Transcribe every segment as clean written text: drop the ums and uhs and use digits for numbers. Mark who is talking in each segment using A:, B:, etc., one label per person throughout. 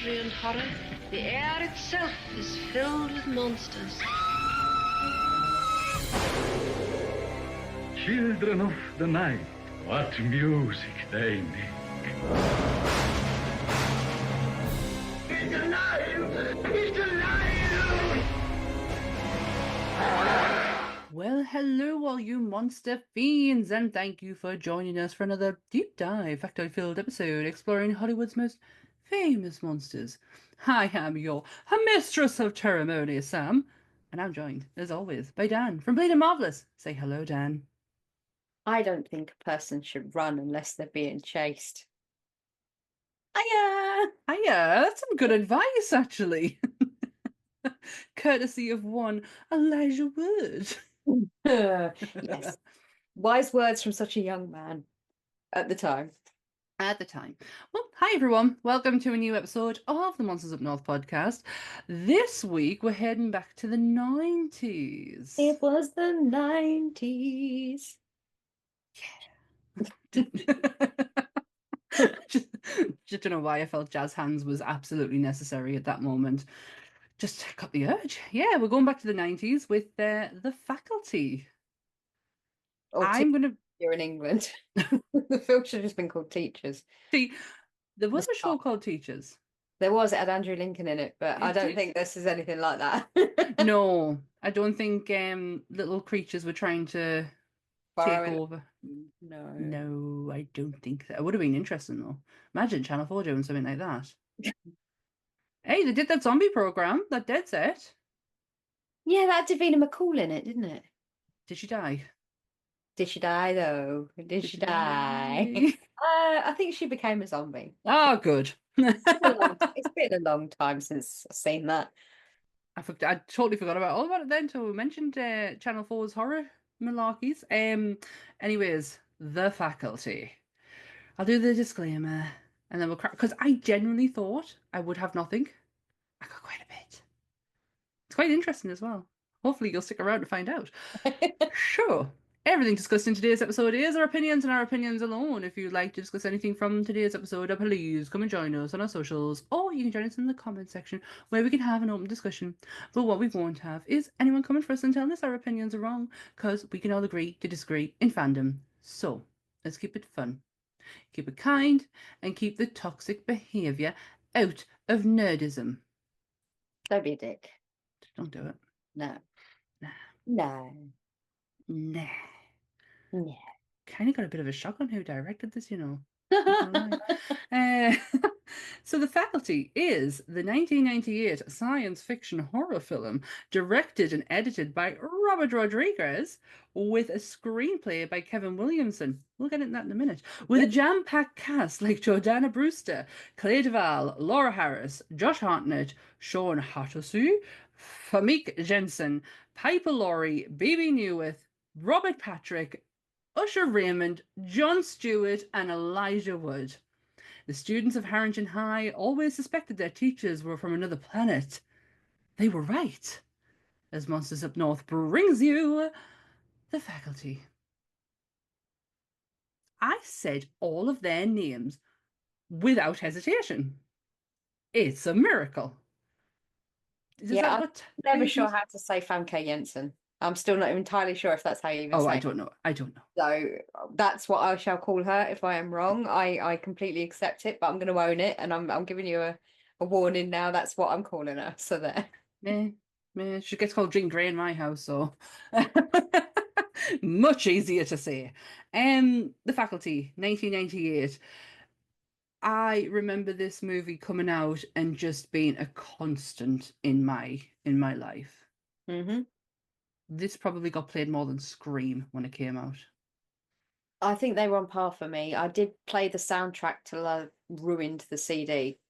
A: mystery and horror, the air itself is filled with monsters.
B: Children of the night, what music they make. He's alive! He's alive!
C: Well, hello, all you monster fiends, and thank you for joining us for another deep dive, factoid-filled episode exploring Hollywood's most famous monsters. I am your mistress of ceremony, Sam, and I'm joined, as always, by Dan from Bleeding Marvelous. Say hello, Dan.
D: I don't think a person should run unless they're being chased. Hiya!
C: Hiya, that's some good advice, actually. Courtesy of one Elijah Wood.
D: Yes. Wise words from such a young man at the time.
C: Well, hi everyone. Welcome to a new episode of the Monsters Up North podcast. This week we're heading back to the 90s.
D: It was the 90s.
C: just don't know why I felt Jazz Hands was absolutely necessary at that moment. Just got the urge. Yeah, we're going back to the 90s with The Faculty.
D: Or
C: I'm going to...
D: You're in England. The film should have just been called Teachers.
C: See, there was a show called Teachers.
D: There was, it had Andrew Lincoln in it, but I don't think this is anything like that.
C: No, I don't think little creatures were trying to take over. No, I don't think that. It would have been interesting though. Imagine Channel 4 doing something like that. Hey, they did that zombie program, that Dead Set.
D: Yeah, that had Davina McCall in it, didn't it?
C: Did she die?
D: Did she die though? Did she die? I think she became a zombie.
C: Oh, good.
D: It's been a long time since I've seen that.
C: I totally forgot all about it then until we mentioned Channel 4's horror malarkeys. Anyways, The Faculty. I'll do the disclaimer and then we'll crack, because I genuinely thought I would have nothing. I got quite a bit. It's quite interesting as well. Hopefully you'll stick around to find out. Sure. Everything discussed in today's episode is our opinions and our opinions alone. If you'd like to discuss anything from today's episode, please come and join us on our socials, or you can join us in the comment section where we can have an open discussion. But what we won't have is anyone coming for us and telling us our opinions are wrong, because we can all agree to disagree in fandom. So let's keep it fun, keep it kind, and keep the toxic behaviour out of nerdism.
D: Don't be a dick.
C: Don't do it.
D: No.
C: Nah.
D: No.
C: Nah.
D: Yeah.
C: Kind of got a bit of a shock on who directed this, you know. So The Faculty is the 1998 science fiction horror film directed and edited by Robert Rodriguez with a screenplay by Kevin Williamson. We'll get into that in a minute. With a jam-packed cast like Jordana Brewster, Clea DuVall, Laura Harris, Josh Hartnett, Sean Hattersu, Famke Jensen, Piper Laurie, Bebe Neuwirth, Robert Patrick, Usher Raymond, Jon Stewart, and Elijah Wood. The students of Harrington High always suspected their teachers were from another planet. They were right. As Monsters Up North brings you The Faculty. I said all of their names without hesitation. It's a miracle.
D: I'm never sure how to say Famke Jensen. I'm still not entirely sure if that's how you even say it.
C: I don't know.
D: So that's what I shall call her if I am wrong. I completely accept it, but I'm going to own it, and I'm giving you a warning now. That's what I'm calling her. So there.
C: She gets called Jean Grey in my house, so much easier to say. The Faculty, 1998. I remember this movie coming out and just being a constant in my life.
D: Mm-hmm.
C: This probably got played more than Scream when it came out.
D: I think they were on par for me. I did play the soundtrack till I ruined the CD.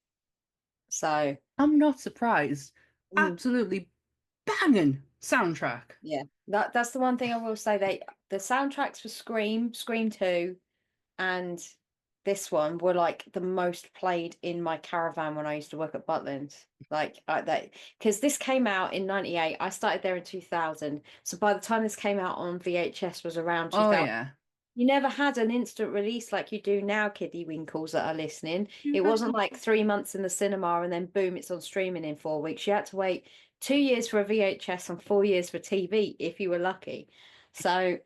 D: So
C: I'm not surprised. Absolutely banging soundtrack.
D: Yeah, that's the one thing I will say. The soundtracks for Scream 2, and this one were like the most played in my caravan when I used to work at Butlins. Because this came out in 98. I started there in 2000. So by the time this came out on VHS was around 2000.
C: Oh, yeah.
D: You never had an instant release like you do now, kiddie winkles that are listening. It wasn't like 3 months in the cinema and then boom, it's on streaming in 4 weeks. You had to wait 2 years for a VHS and 4 years for TV if you were lucky. So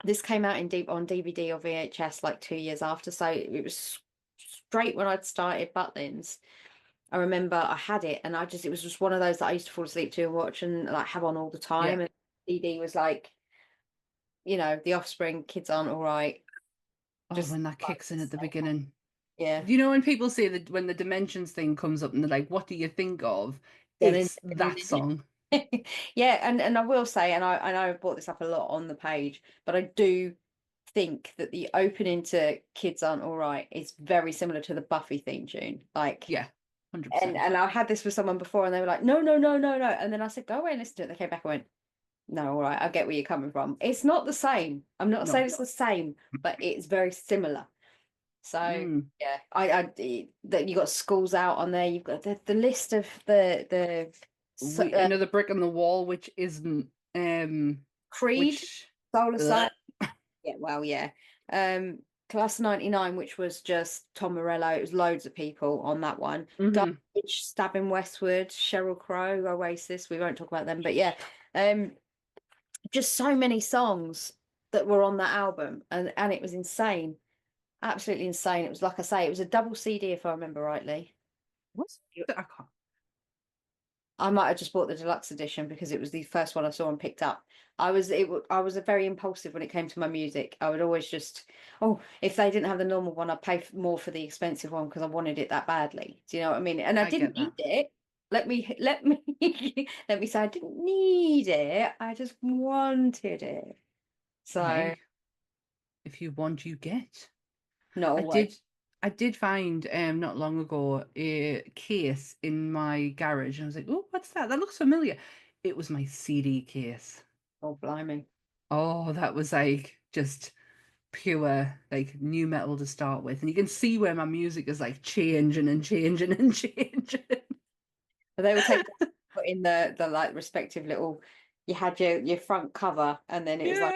D: this came out on DVD or VHS like 2 years after. So it was straight when I'd started Butlins. I remember I had it and it was just one of those that I used to fall asleep to and watch and like have on all the time.
C: Yeah.
D: And CD was like, The Offspring, Kids Aren't All Right.
C: Oh,
D: Just
C: when that
D: like
C: kicks in at the beginning.
D: Yeah.
C: You know, when people say that when the Dimensions thing comes up and they're like, what do you think of? It's that song.
D: Yeah, and I will say, and I know I've brought this up a lot on the page, but I do think that the opening to Kids Aren't All Right is very similar to the Buffy theme tune. Like,
C: Yeah, 100%.
D: And I had this with someone before and they were like, no, no, no, no, no. And then I said, go away and listen to it. They came back and went, no, all right, I get where you're coming from. It's not the same. I'm not saying it's the same, but it's very similar. So yeah, that you got Schools Out on there. You've got the list of
C: another brick on the wall, which isn't
D: Creed, Soul Asylum. Yeah, well, yeah. Class of '99, which was just Tom Morello. It was loads of people on that one. Garbage, Stabbing Westward, Sheryl Crow, Oasis. We won't talk about them, but yeah, just so many songs that were on that album, and it was insane, absolutely insane. It was, like I say, it was a double CD if I remember rightly.
C: What's I can't.
D: I might have just bought the deluxe edition because it was the first one I saw and picked up. I was a very impulsive when it came to my music. I would always just, if they didn't have the normal one, I'd pay more for the expensive one because I wanted it that badly. Do you know what I mean? And I didn't need it. Let me let me say I didn't need it. I just wanted it. So
C: hey, if you want, you get.
D: No,
C: I did find not long ago a case in my garage, and I was like, "Oh, what's that? That looks familiar." It was my CD case.
D: Oh, blimey!
C: Oh, that was like just pure like new metal to start with, and you can see where my music is like changing and changing and changing.
D: They would take put in the like respective little. You had your front cover, and then it was like.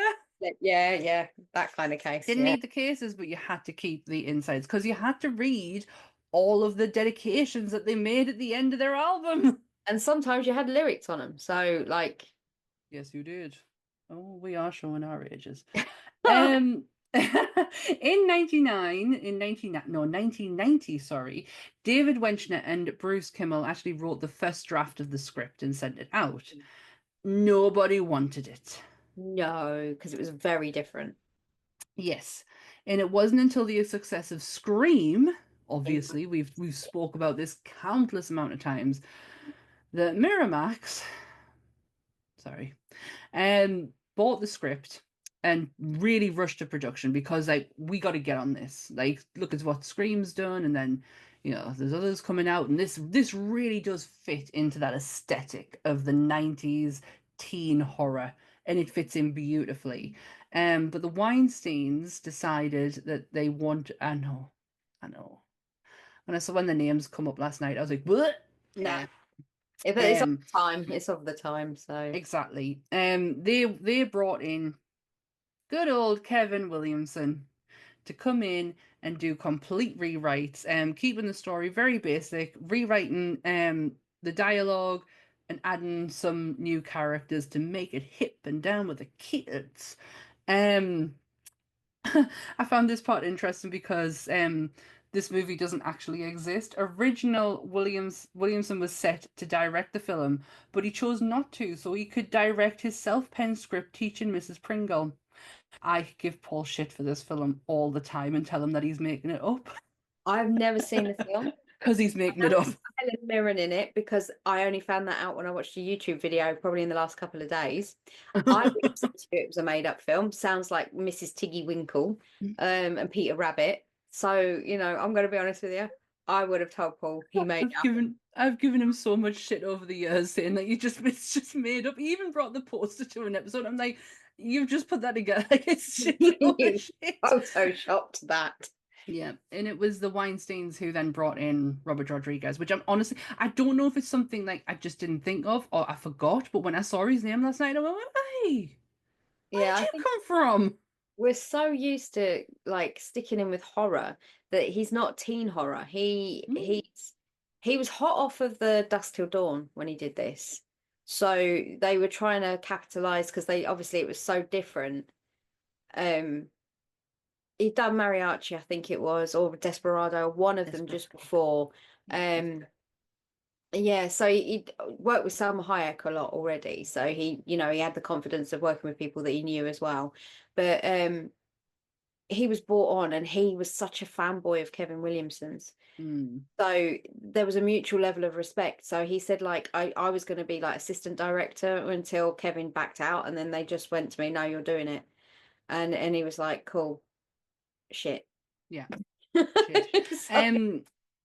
D: Yeah, that kind of case.
C: Didn't need the cases, but you had to keep the insides because you had to read all of the dedications that they made at the end of their album.
D: And sometimes you had lyrics on them. So, like,
C: yes, you did. Oh, we are showing our ages. In 1990, sorry, David Wenchner and Bruce Kimmel actually wrote the first draft of the script and sent it out. Nobody wanted it.
D: No, because it was very different.
C: Yes, and it wasn't until the success of Scream, obviously we've spoke about this countless amount of times, that Miramax, bought the script and really rushed to production because like we got to get on this. Like, look at what Scream's done, and then there's others coming out, and this really does fit into that aesthetic of the 90s teen horror. And it fits in beautifully. But the Weinsteins decided that they want. I know. When I saw when the names come up last night, I was like, "What?
D: No." If it's of the time, it's of the time. So
C: exactly. They brought in good old Kevin Williamson to come in and do complete rewrites, keeping the story very basic, rewriting the dialogue and adding some new characters to make it hip and down with the kids. I found this part interesting because this movie doesn't actually exist. Original Williamson was set to direct the film, but he chose not to, so he could direct his self-penned script Teaching Mrs. Pringle. I give Paul shit for this film all the time and tell him that he's making it up.
D: I've never seen the film.
C: Because he's making it up.
D: Helen Mirren in it because I only found that out when I watched a YouTube video probably in the last couple of days. I would have said it was a made-up film. Sounds like Mrs. Tiggy Winkle and Peter Rabbit. So, I'm going to be honest with you. I would have told Paul he made
C: I've given him so much shit over the years saying that it's just made up. He even brought the poster to an episode. I'm like, you've just put that together. Like, it's shit.
D: Photoshopped that.
C: Yeah, and it was the Weinsteins who then brought in Robert Rodriguez, which I don't know if it's something like I just didn't think of or I forgot, but when I saw his name last night, I went, hey, where did you come from?
D: we're so used to like sticking in with horror that he's not teen horror.
C: Mm.
D: He was hot off of the Dusk Till Dawn when he did this. So they were trying to capitalize because they obviously it was so different. Um he'd done Mariachi, I think it was, or Desperado, one of them just before. Yeah, so he'd worked with Salma Hayek a lot already. So he had the confidence of working with people that he knew as well. But he was brought on and he was such a fanboy of Kevin Williamson's.
C: Mm.
D: So there was a mutual level of respect. So he said, like, I was going to be like assistant director until Kevin backed out, and then they just went to me, no, you're doing it. And he was like, cool, shit.
C: Yeah. Shit.
D: So-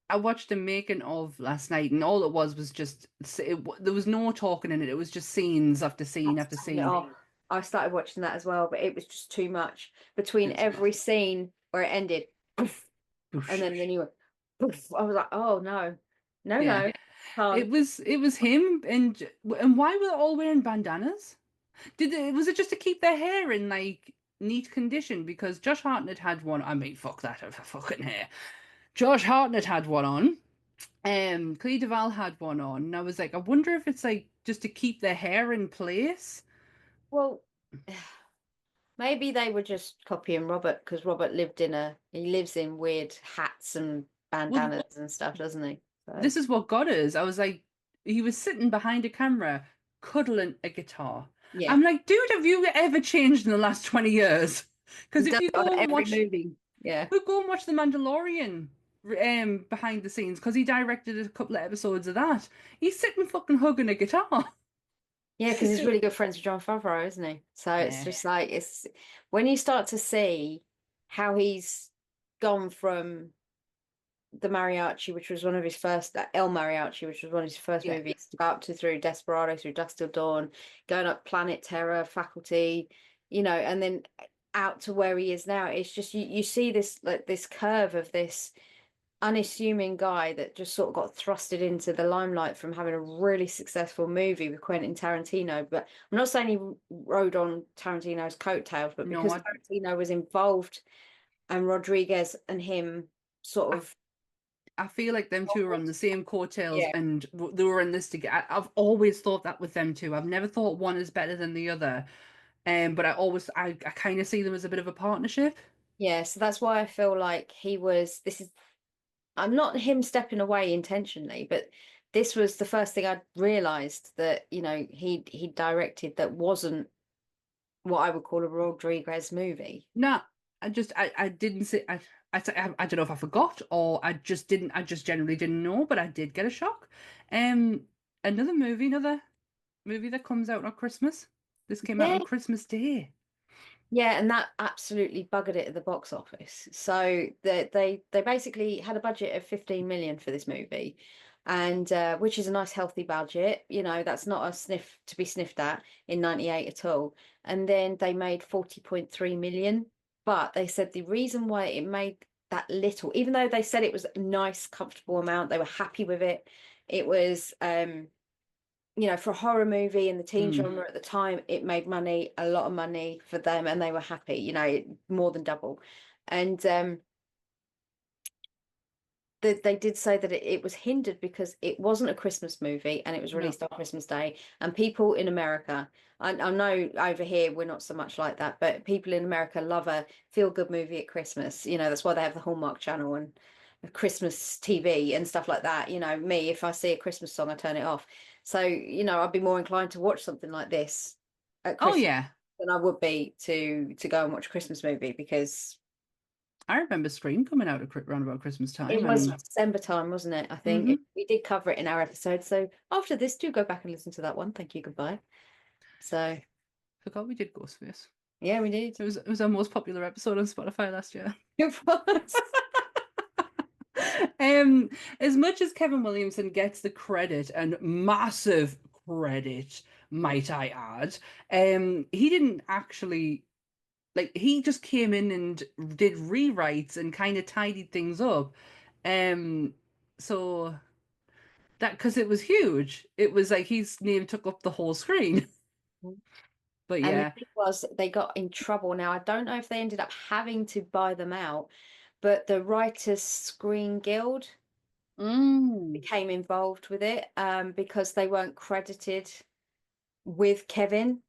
C: I watched the making of last night, and all it was just there was no talking in it. It was just scenes after scene after scene.
D: Oh, I started watching that as well, but it was just too much between
C: It's
D: every scene where it ended, poof, and then you went, poof. I was like, oh no, no,
C: yeah.
D: no, can't.
C: It was him, and why were they all wearing bandanas? Was it just to keep their hair in like neat condition? Because Josh Hartnett had one. I mean, fuck that over fucking hair. Josh Hartnett had one on. Clea DuVall had one on, and I was like, I wonder if it's like just to keep their hair in place.
D: Well, maybe they were just copying Robert because Robert he lives in weird hats and
C: Well,
D: bandanas and stuff, doesn't he? So
C: this is what got us. I was like, he was sitting behind a camera, cuddling a guitar.
D: yeah,
C: I'm like, dude, have you ever changed in the last 20 years? Because
D: he
C: if
D: does
C: you
D: it on
C: go and
D: every
C: watch,
D: movie. Yeah,
C: go and watch The Mandalorian, behind the scenes, because he directed a couple of episodes of that. He's sitting fucking hugging a guitar.
D: yeah, because he's really good friends with John Favreau, isn't he? So it's
C: Yeah.
D: just like it's when you start to see how he's gone from the Mariachi, which was one of his first, El Mariachi, which was one of his first
C: Yeah.
D: movies, to go up to through Desperado, through Dusk Till Dawn, going up Planet Terror, Faculty, and then out to where he is now. It's just you see this like this curve of this unassuming guy that just sort of got thrusted into the limelight from having a really successful movie with Quentin Tarantino. But I'm not saying he rode on Tarantino's coattails, but
C: No,
D: because Tarantino was involved and Rodriguez and him sort of
C: I feel like them two are on the same coattails,
D: yeah.
C: and they were in this together. I've always thought that with them two. I've never thought one is better than the other. But I kind of see them as a bit of a partnership.
D: Yeah, so that's why I feel like I'm not him stepping away intentionally, but this was the first thing I realized that, he directed that wasn't what I would call a Rodriguez movie.
C: No, I didn't say I don't know if I forgot or I just generally didn't know, but I did get a shock. Um, another movie that comes out on Christmas. This came out
D: Yeah.
C: on Christmas Day.
D: Yeah, and that absolutely buggered it at the box office. So they basically had a budget of 15 million for this movie, and which is a nice healthy budget. That's not a sniff to be sniffed at in 98 at all. And then they made 40.3 million, but they said the reason why it made that little, even though they said it was a nice, comfortable amount, they were happy with it. It was for a horror movie in the teen genre at the time, it made money, a lot of money for them, and they were happy, more than double. And they did say that it was hindered because it wasn't a Christmas movie and it was
C: No.
D: released on Christmas Day. And people in America, I know over here we're not so much like that, but people in America love a feel-good movie at Christmas. That's why they have the Hallmark Channel and Christmas TV and stuff like that. Me, if I see a Christmas song, I turn it off. So, I'd be more inclined to watch something like this at
C: Oh
D: Christmas
C: yeah,
D: than I would be to go and watch a Christmas movie because
C: I remember Scream coming out around about Christmas time,
D: it was
C: and
D: December time, wasn't it? I think
C: Mhm.
D: we did cover it in our episode. So after this, do go back and listen to that one. Thank you. Goodbye. So
C: Forgot we did Ghostface.
D: yeah, we did.
C: It was our most popular episode on Spotify last year.
D: It was.
C: As much as Kevin Williamson gets the credit and massive credit, might I add, he didn't actually like he just came in and did rewrites and kind of tidied things up. Um, so that because it was huge, it was like his name took up the whole screen. But
D: And the
C: yeah,
D: thing was, they got in trouble. Now, I don't know if they ended up having to buy them out, but the Writers' Screen Guild
C: mm,
D: became involved with it because they weren't credited with Kevin.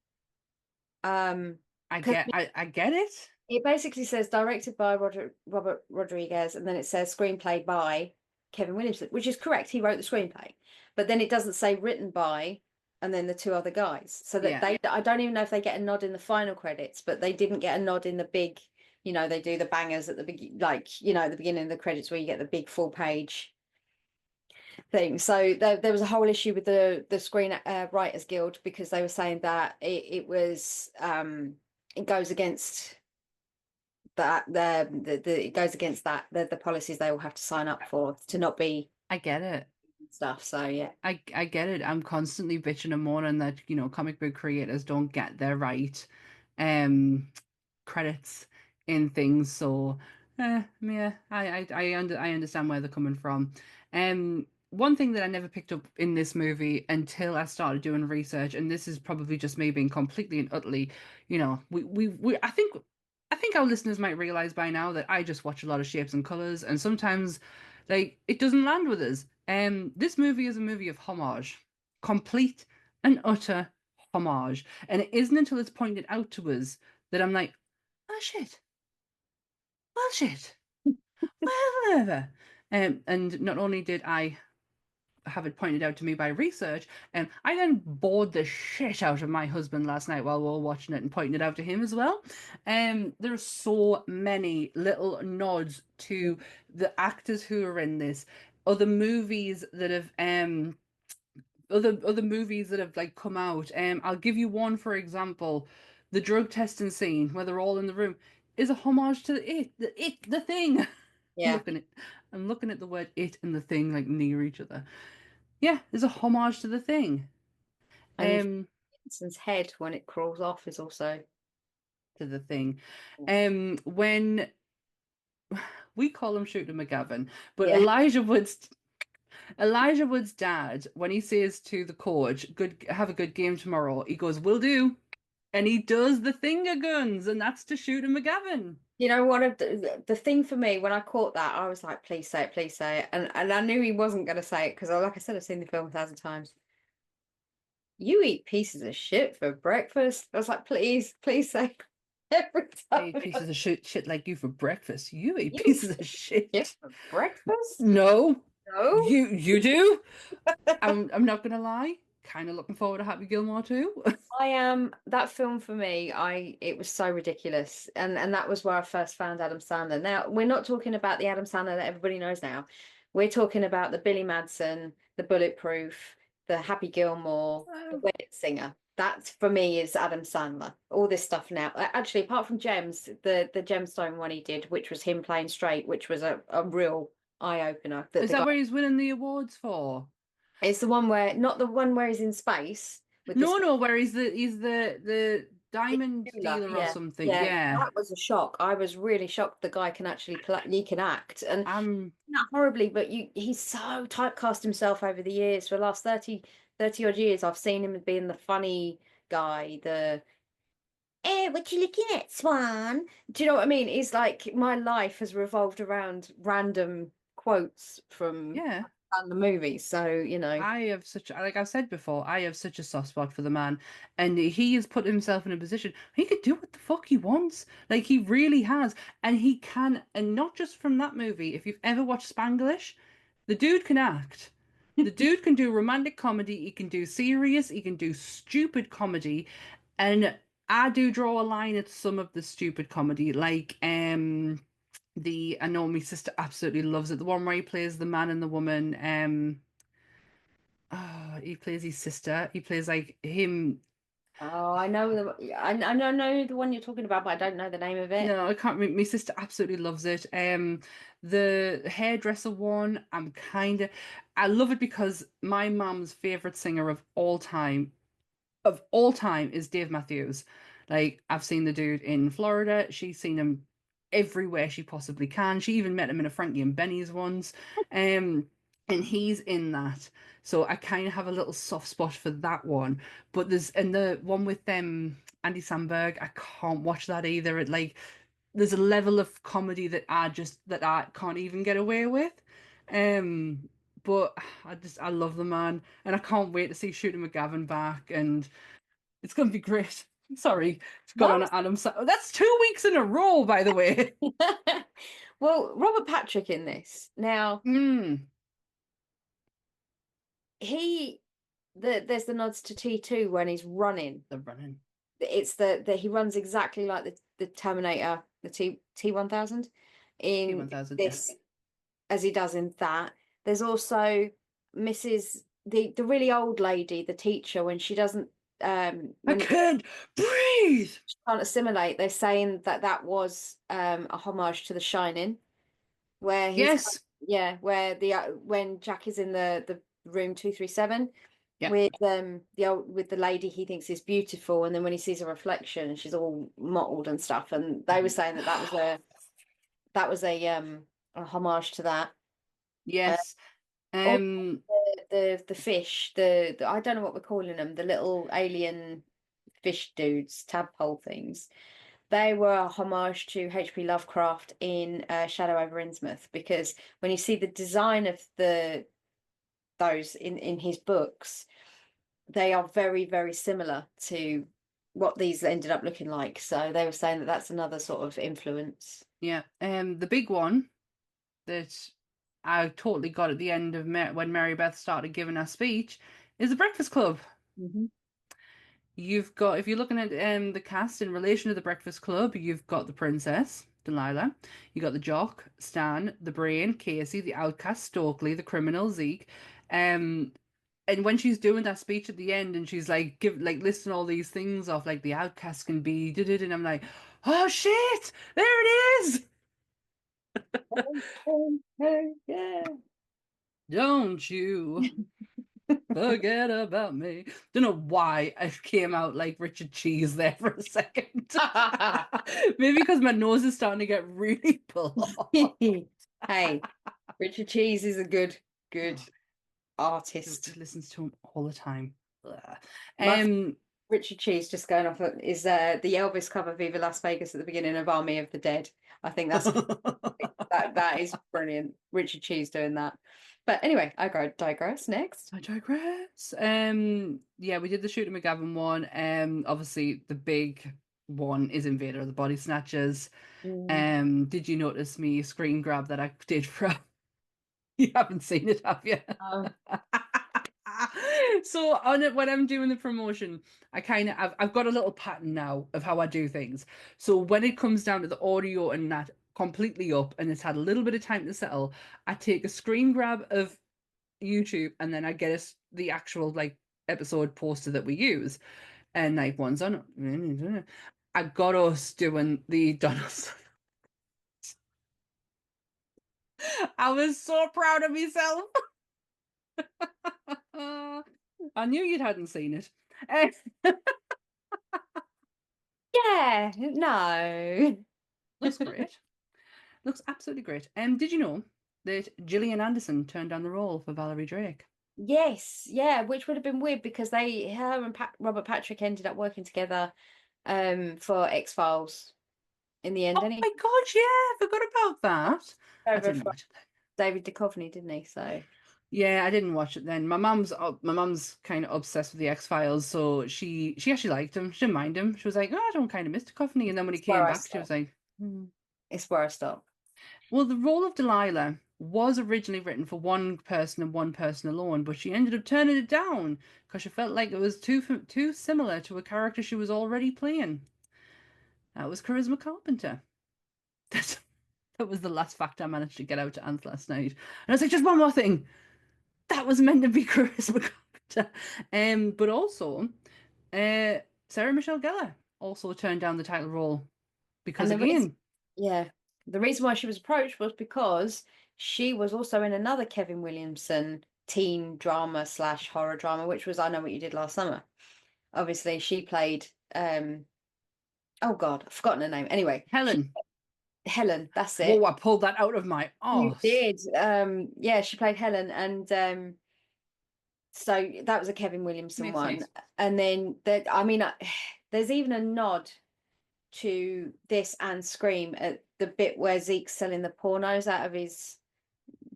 D: Um, because
C: I get it.
D: it basically says directed by Robert Rodriguez, and then it says screenplay by Kevin Williamson, which is correct. He wrote the screenplay, but then it doesn't say written by, and then the two other guys. So that
C: Yeah.
D: I don't even know if they get a nod in the final credits, but they didn't get a nod in the big, they do the bangers at the big, at the beginning of the credits where you get the big full page thing. So there was a whole issue with the Screen Writers Guild because they were saying that it was it goes against that it goes against that the policies they will have to sign up for to not be
C: I get it.
D: stuff. So yeah,
C: I get it. I'm constantly bitching and moaning that, comic book creators don't get their right um credits in things. So yeah, I understand where they're coming from. One thing that I never picked up in this movie until I started doing research, and this is probably just me being completely and utterly, we I think our listeners might realize by now that I just watch a lot of shapes and colors, and sometimes like it doesn't land with us. This movie is a movie of homage, complete and utter homage, and it isn't until it's pointed out to us that I'm like, oh shit, well shit, whatever. And not only did I have it pointed out to me by research, and I then bored the shit out of my husband last night while we were watching it and pointing it out to him as well. There's so many little nods to the actors who are in this, other movies that have other movies that have like come out. I'll give you one for example. The drug testing scene where they're all in the room is a homage to the thing. I'm
D: yeah.
C: looking at I'm looking at the word it and the thing like near each other. Yeah, there's a homage to the thing.
D: And if
C: Um,
D: Vincent's head when it crawls off is also
C: to the thing. When we call him Shooter McGavin, but
D: yeah.
C: Elijah Wood's dad, when he says to the coach, "Good, have a good game tomorrow," he goes, "Will do," and he does the finger guns, and that's to Shooter McGavin.
D: One of the thing for me when I caught that, I was like, please say it, and I knew he wasn't going to say it because, like I said, I've seen the film 1,000 times. You eat pieces of shit for breakfast. I was like, please say every
C: I
D: time.
C: eat pieces of shit like you for breakfast. You eat
D: You
C: pieces of
D: shit
C: shit.
D: for breakfast?
C: No,
D: No.
C: you do. I'm not gonna lie. Kind of looking forward to Happy Gilmore too.
D: I am that film for me. It was so ridiculous, and that was where I first found Adam Sandler. Now we're not talking about the Adam Sandler that everybody knows now. We're talking about the Billy Madsen, the Bulletproof, the Happy Gilmore, the Wedding Singer. That for me is Adam Sandler. All this stuff now. Actually, apart from Gems, the Gemstone one he did, which was him playing straight, which was a real eye opener. That
C: Is
D: the
C: that
D: guy
C: where he's winning the awards for?
D: it's the one where not the one where he's in space with this.
C: No, where he's the diamond
D: Dealer,
C: dealer or
D: yeah,
C: something.
D: yeah,
C: Yeah.
D: that was a shock. I was really shocked the guy can actually play, he can act, and
C: I'm
D: not horribly, but he's so typecast himself over the years. For the last 30 odd years, I've seen him being the funny guy, what you looking at, Swan? Do you know what I mean? It's like my life has revolved around random quotes from
C: yeah.
D: the movies. So,
C: I have such like I've said before, I have such a soft spot for the man, and he has put himself in a position he can do what the fuck he wants. Like he really has, and he can, and not just from that movie. If you've ever watched Spanglish, the dude can act. The dude can do romantic comedy. He can do serious. He can do stupid comedy, and I do draw a line at some of the stupid comedy, like the I know my sister absolutely loves it. The one where he plays the man and the woman. Oh, he plays his sister. He plays like him.
D: oh, I know the one you're talking about, but I don't know the name of it.
C: No, I can't remember. My sister absolutely loves it. The hairdresser one, I love it because my mum's favorite singer of all time is Dave Matthews. Like I've seen the dude in Florida. She's seen him everywhere she possibly can. She even met him in a Frankie and Benny's once. And he's in that. So I kind of have a little soft spot for that one. But there's and the one with them Andy Samberg, I can't watch that either. It like there's a level of comedy that I can't even get away with. But I love the man, and I can't wait to see Shooter McGavin back, and it's gonna be great. Sorry, it's got on Adam. That's 2 weeks in a row, by the way.
D: Well, Robert Patrick in this now. There's the nods to T2 when he's running.
C: The running.
D: It's the he runs exactly like the Terminator, the T1000 in
C: T1000,
D: this, as he does in that. There's also Mrs. the really old lady, the teacher, when she doesn't
C: I can't breathe.
D: She can't assimilate. They're saying that was a homage to The Shining, where he's where when Jack is in the room 237 with the lady he thinks is beautiful, and then when he sees a reflection, she's all mottled and stuff, and they were saying that was a homage to that.
C: Yes.
D: The fish, the I don't know what we're calling them, the little alien fish dudes, tadpole things. They were a homage to H.P. Lovecraft in Shadow over Innsmouth, because when you see the design of those in his books, they are very, very similar to what these ended up looking like. So they were saying that that's another sort of influence.
C: Yeah. The big one that I totally got at the end of when Mary Beth started giving her speech is The Breakfast Club.
D: Mm-hmm.
C: You've got, if you're looking at the cast in relation to The Breakfast Club, you've got the princess, Delilah. You got the jock, Stan, the brain, Casey, the outcast, Stokely, the criminal, Zeke. And when she's doing that speech at the end, and she's like listing all these things off, like the outcast can be, and I'm like, oh shit, there it is.
D: Yeah.
C: Don't you forget about me. Don't know why I came out like Richard Cheese there for a second. Maybe because my nose is starting to get really pulled.
D: Hey, Richard Cheese is a good artist.
C: He listens to him all the time.
D: Richard Cheese, just going off, is the Elvis cover Viva Las Vegas at the beginning of Army of the Dead. I think that's that is brilliant. Richard Cheese doing that. But anyway, I digress. Next.
C: I digress. Yeah, we did the Shooter McGavin one. Obviously the big one is Invader of the Body Snatchers. Did you notice me screen grab that I did from? You haven't seen it, have you? So on it, when I'm doing the promotion, I've got a little pattern now of how I do things. So when it comes down to the audio and that completely up, and it's had a little bit of time to settle, I take a screen grab of YouTube, and then I get the actual like episode poster that we use, and like one's on. I got us doing the Donaldson. I was so proud of myself. I knew you hadn't seen it.
D: Yeah, no.
C: Looks great. Looks absolutely great. Did you know that Gillian Anderson turned down the role for Valerie Drake?
D: Yes, yeah, which would have been weird because her and Robert Patrick ended up working together for X-Files in the end.
C: Oh my god, yeah, I forgot about that. I didn't watch it then.
D: David Duchovny, didn't he? So
C: yeah, I didn't watch it then. My mum's kind of obsessed with the X-Files, so she actually liked him. She didn't mind him. She was like, oh, I don't kind of miss Duchovny. And then when he came back, she was like,
D: It's where I stop.
C: Well, the role of Delilah was originally written for one person and one person alone, but she ended up turning it down because she felt like it was too similar to a character she was already playing. That was Charisma Carpenter. That was the last fact I managed to get out to Ant last night. And I was like, just one more thing. That was meant to be Charisma Carpenter. But also, Sarah Michelle Gellar also turned down the title role because again...
D: The reason why she was approached was because she was also in another Kevin Williamson teen drama / horror drama, which was I Know What You Did Last Summer. Obviously, she played oh god, I've forgotten her name. Anyway, Helen, that's it.
C: Oh, I pulled that out of my arse.
D: You did. Yeah, she played Helen, and so that was a Kevin Williamson one. Sense. And then I mean, there's even a nod to this and Scream at the bit where Zeke's selling the pornos out of his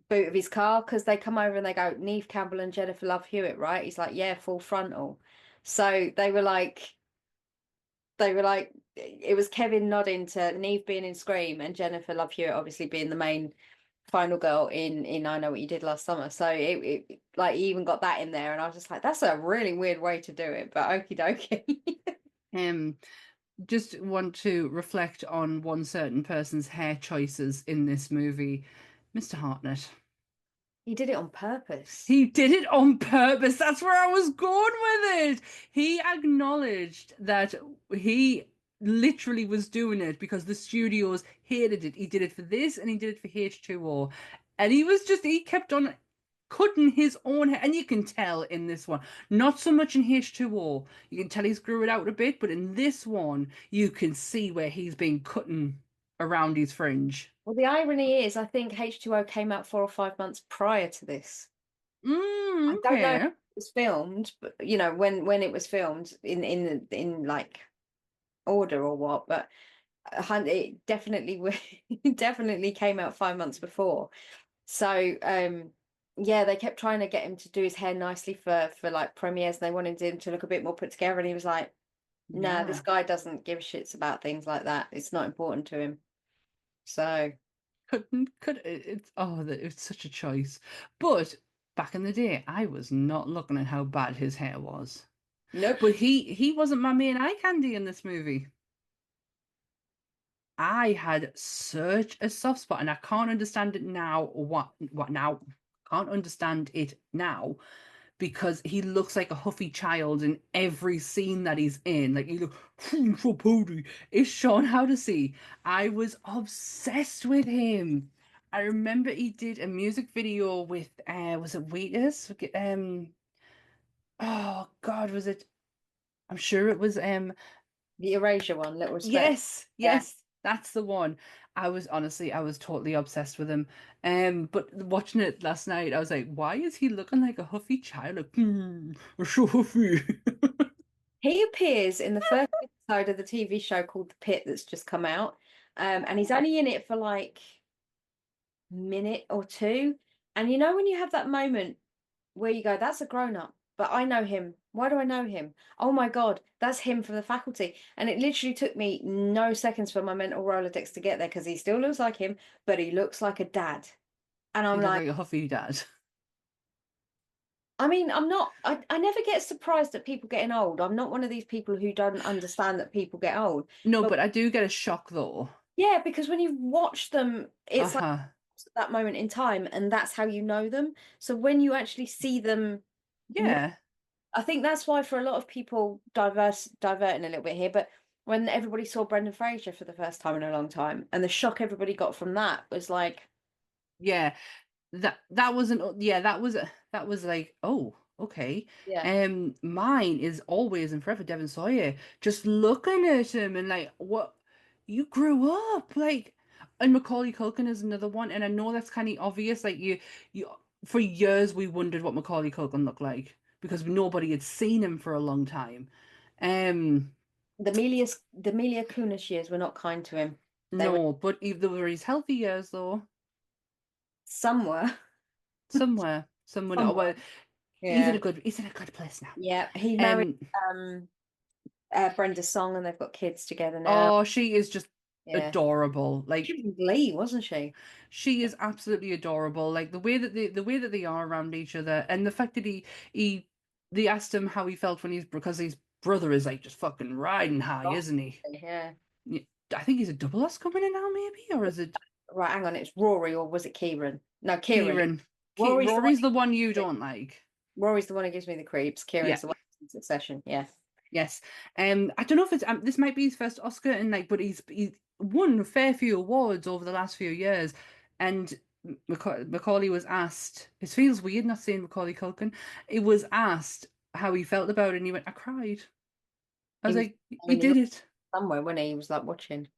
D: boot of his car, because they come over and they go, Neve Campbell and Jennifer Love Hewitt, right? He's like, yeah, full frontal. So they were like, it was Kevin nodding to Neve being in Scream and Jennifer Love Hewitt obviously being the main final girl in I Know What You Did Last Summer. So it like he even got that in there, and I was just like, that's a really weird way to do it, but okie dokie.
C: Just want to reflect on one certain person's hair choices in this movie, Mr. Hartnett.
D: He did it on purpose.
C: He did it on purpose. That's where I was going with it. He acknowledged that he literally was doing it because the studios hated it. He did it for this and he did it for H2O. And he kept on cutting his own hair. And you can tell in this one, not so much in H2O. You can tell he's grew it out a bit, but in this one, you can see where he's been cutting around his fringe.
D: Well, the irony is, I think H2O came out 4 or 5 months prior to this. I don't know if it was filmed, but you know, when it was filmed in like order or what, but it definitely came out 5 months before. So yeah, they kept trying to get him to do his hair nicely for like premieres. They wanted him to look a bit more put together, and he was like, nah, this guy doesn't give shits about things like that. It's not important to him. So
C: it's such a choice. But back in the day, I was not looking at how bad his hair was.
D: Nope.
C: But he wasn't my main eye candy in this movie. I had such a soft spot, and I can't understand it now. What now? Can't understand it now because he looks like a huffy child in every scene that he's in. Like he looks so pody. It's Sean Howdesy. I was obsessed with him. I remember he did a music video with was it Wheatus? Oh God, was it? I'm sure it was
D: the Erasure one, Little Respect.
C: Yes, yes, that's the one. I was totally obsessed with him. But watching it last night, I was like, why is he looking like a huffy child? Like, so huffy.
D: He appears in the first episode of the TV show called The Pit that's just come out. And he's only in it for like a minute or two. And you know when you have that moment where you go, that's a grown-up, but I know him. Why do I know him? Oh my God, that's him from The Faculty. And it literally took me no seconds for my mental Rolodex to get there, because he still looks like him, but he looks like a dad. And I'm
C: like a huffy dad.
D: I mean, I never get surprised at people getting old. I'm not one of these people who don't understand that people get old.
C: No, but I do get a shock though.
D: Yeah, because when you watch them, it's like that moment in time, and that's how you know them. So when you actually see them,
C: yeah,
D: I think that's why for a lot of people, diverting a little bit here, but when everybody saw Brendan Fraser for the first time in a long time, and the shock everybody got from that was like,
C: yeah, that was like, oh, okay.
D: Yeah.
C: Mine is always and forever Devon Sawyer. Just looking at him and like, what, you grew up like. And Macaulay Culkin is another one, and I know that's kind of obvious. Like you for years we wondered what Macaulay Culkin looked like because nobody had seen him for a long time.
D: The Mila Kunis years were not kind to him.
C: But there were his healthy years though.
D: Somewhere.
C: Oh, well,
D: yeah.
C: he's in a good place now.
D: Yeah, he married Brenda Song, and they've got kids together now.
C: Oh, she is just adorable. Like
D: she was Lee, wasn't she?
C: She is absolutely adorable. Like the way that they are around each other, and the fact that they asked him how he felt because his brother is like just fucking riding high, isn't he?
D: Yeah.
C: I think he's a double S coming in now, maybe, or is it?
D: Right, hang on, it's Rory, or was it Kieran? No, Kieran.
C: Rory's the one you don't like.
D: Rory's the one who gives me the creeps. Kieran's the one in Succession. Yeah.
C: Yes. I don't know if it's this might be his first Oscar, and like, but he's won a fair few awards over the last few years, and Macaulay was asked. It feels weird not saying Macaulay Culkin. It was asked how he felt about it, and he went, "I cried." I was like, "He did it."
D: Somewhere when he was like watching.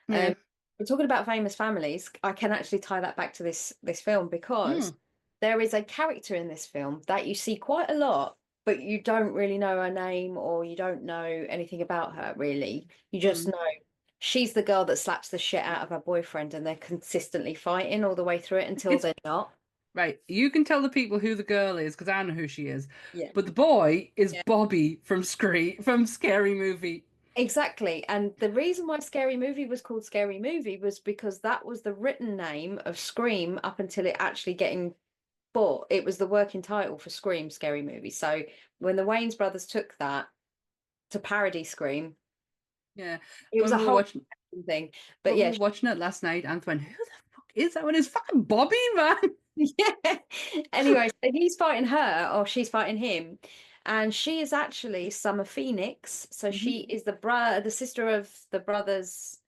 C: Yeah.
D: We're talking about famous families. I can actually tie that back to this film, because there is a character in this film that you see quite a lot, but you don't really know her name or you don't know anything about her really. You just know she's the girl that slaps the shit out of her boyfriend and they're consistently fighting all the way through it until they're not.
C: Right, you can tell the people who the girl is because I know who she is.
D: Yeah.
C: But the boy is
D: Yeah.
C: Bobby from Scary Movie.
D: Exactly. And the reason why Scary Movie was called Scary Movie was because that was the written name of Scream up until it actually getting bought. It was the working title for Scream, Scary Movie. So when the Wayans brothers took that to parody Scream,
C: Yeah,
D: it was
C: when
D: a
C: we were
D: whole
C: watching,
D: thing.
C: when
D: But
C: we
D: yeah,
C: were watching it last night, and went, "Who the fuck is that one? It's fucking Bobby, man."
D: yeah. Anyway, so he's fighting her or she's fighting him. And she is actually Summer Phoenix. So she is the sister of the brothers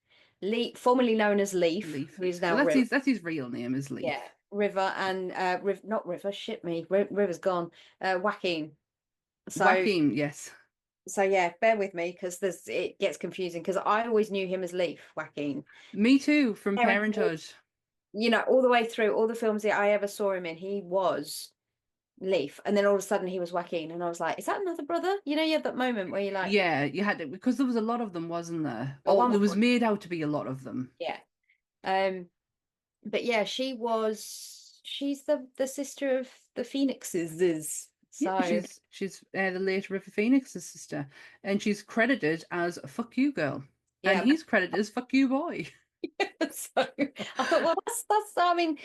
D: Leaf, formerly known as Leaf,
C: Leaf.
D: who is
C: Well,
D: now River.
C: that's his real name is Leaf.
D: Yeah, River and not River, shit me. River's gone. Joaquin. So
C: Joaquin, yes.
D: so yeah, bear with me because it gets confusing because I always knew him as Leaf, Joaquin.
C: Me too, from
D: Parenthood.
C: Parenthood.
D: You know, all the way through all the films that I ever saw him in, he was Leaf, and then all of a sudden he was Joaquin, and I was like, "Is that another brother?" You know, you had that moment where you're like,
C: Yeah, you had to because there was a lot of them, wasn't there?
D: "At
C: Oh,
D: one
C: there was
D: point,
C: made out to be a lot of them.
D: yeah." But yeah, she's the sister of the Phoenixes.
C: Yeah,
D: So
C: she's the late River Phoenix's sister, and she's credited as "Fuck You Girl," and
D: yeah,
C: he's credited as "Fuck You Boy."
D: so I thought, well, that's I mean,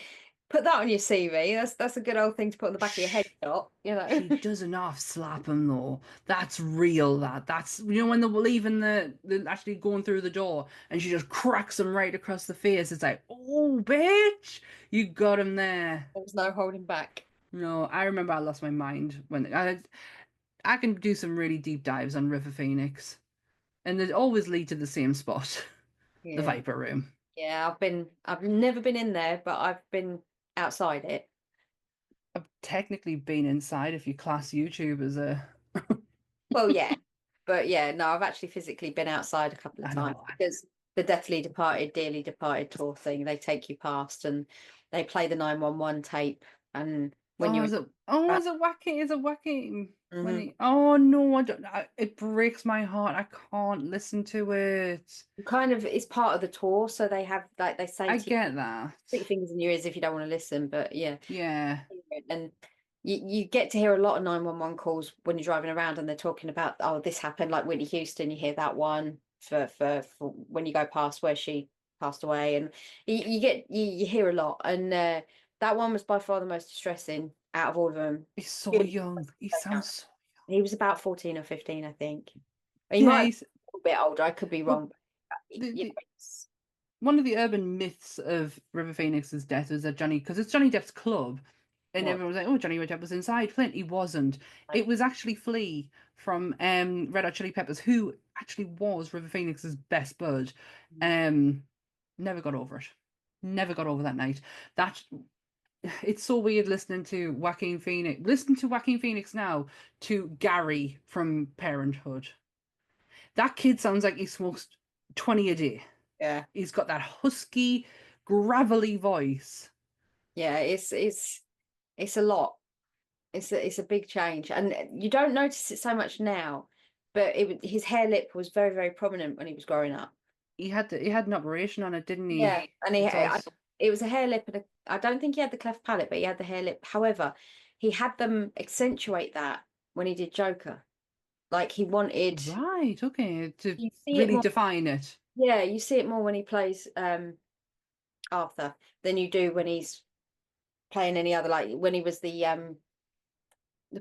D: put that on your CV. That's a good old thing to put on the back of your headshot, you know.
C: She doesn't half slap him though. That's real. That's when they're leaving they're actually going through the door, and she just cracks him right across the face. It's like, oh, bitch, you got him there.
D: There was no holding back.
C: No, I remember I lost my mind when I can do some really deep dives on River Phoenix, and they always lead to the same spot, the
D: Yeah.
C: Viper Room.
D: Yeah, I've never been in there, but I've been outside it.
C: I've technically been inside if you class YouTube as a.
D: Well, yeah, but yeah, no, I've actually physically been outside a couple of
C: I
D: times
C: know.
D: because the Deathly Departed, Dearly Departed tour thing, they take you past and they play the 911 tape, and when
C: Oh,
D: you're
C: is it? Oh, is it wacky? Is it wacky? When
D: Mhm.
C: oh no, I don't. It breaks my heart. I can't listen to it.
D: Kind of it's part of the tour, so they have like they say
C: I
D: to you,
C: get that.
D: put your fingers in your ears if you don't want to listen, but yeah.
C: Yeah.
D: And you get to hear a lot of 911 calls when you're driving around and they're talking about, oh, this happened, like Whitney Houston. You hear that one for when you go past where she passed away, and you hear a lot, and that one was by far the most distressing out of all of them.
C: He's so
D: Good.
C: young. He sounds so
D: He was about 14 or 15, I think. He
C: young. Yeah,
D: might have
C: he's
D: been a bit older, I could be
C: well.
D: wrong, but you know,
C: The one of the urban myths of River Phoenix's death is that because it's Johnny Depp's club, and
D: what?
C: everyone was like, "Oh, Johnny Depp was inside." Flint, he wasn't. It was actually Flea from Red Hot Chili Peppers, who actually was River Phoenix's best bud. Um, never got over it. Never got over that night. That it's so weird listening to Joaquin Phoenix. Listen to Joaquin Phoenix now to Gary from Parenthood. That kid sounds like he smokes 20 a day.
D: Yeah.
C: He's got that husky, gravelly voice.
D: Yeah, it's a lot. It's a big change, and you don't notice it so much now. But his hair lip was very very prominent when he was growing up.
C: He had an operation on it, didn't he?
D: Yeah, and
C: It's also
D: it was a hair lip, and I don't think he had the cleft palate, but he had the hair lip. However, he had them accentuate that when he did Joker. Like he wanted
C: right, okay, to
D: you see it
C: really
D: more.
C: define it.
D: Yeah, you see it more when he plays Arthur than you do when he's playing any other. Like when he was the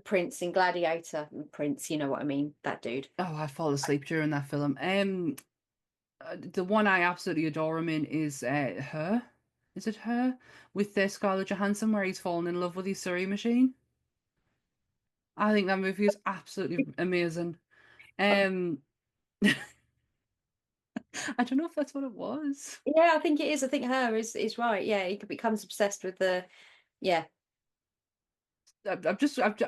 D: prince in Gladiator. Prince, you know what I mean? That dude.
C: Oh, I fall asleep during that film. The one I absolutely adore him in is Her. Is it Her with Scarlett Johansson, where he's fallen in love with his sewing machine? I think that movie is absolutely amazing.
D: Um,
C: Um, I don't know if that's what it was.
D: yeah, I think it is. I think her is right. Yeah, he becomes obsessed with the yeah.
C: I've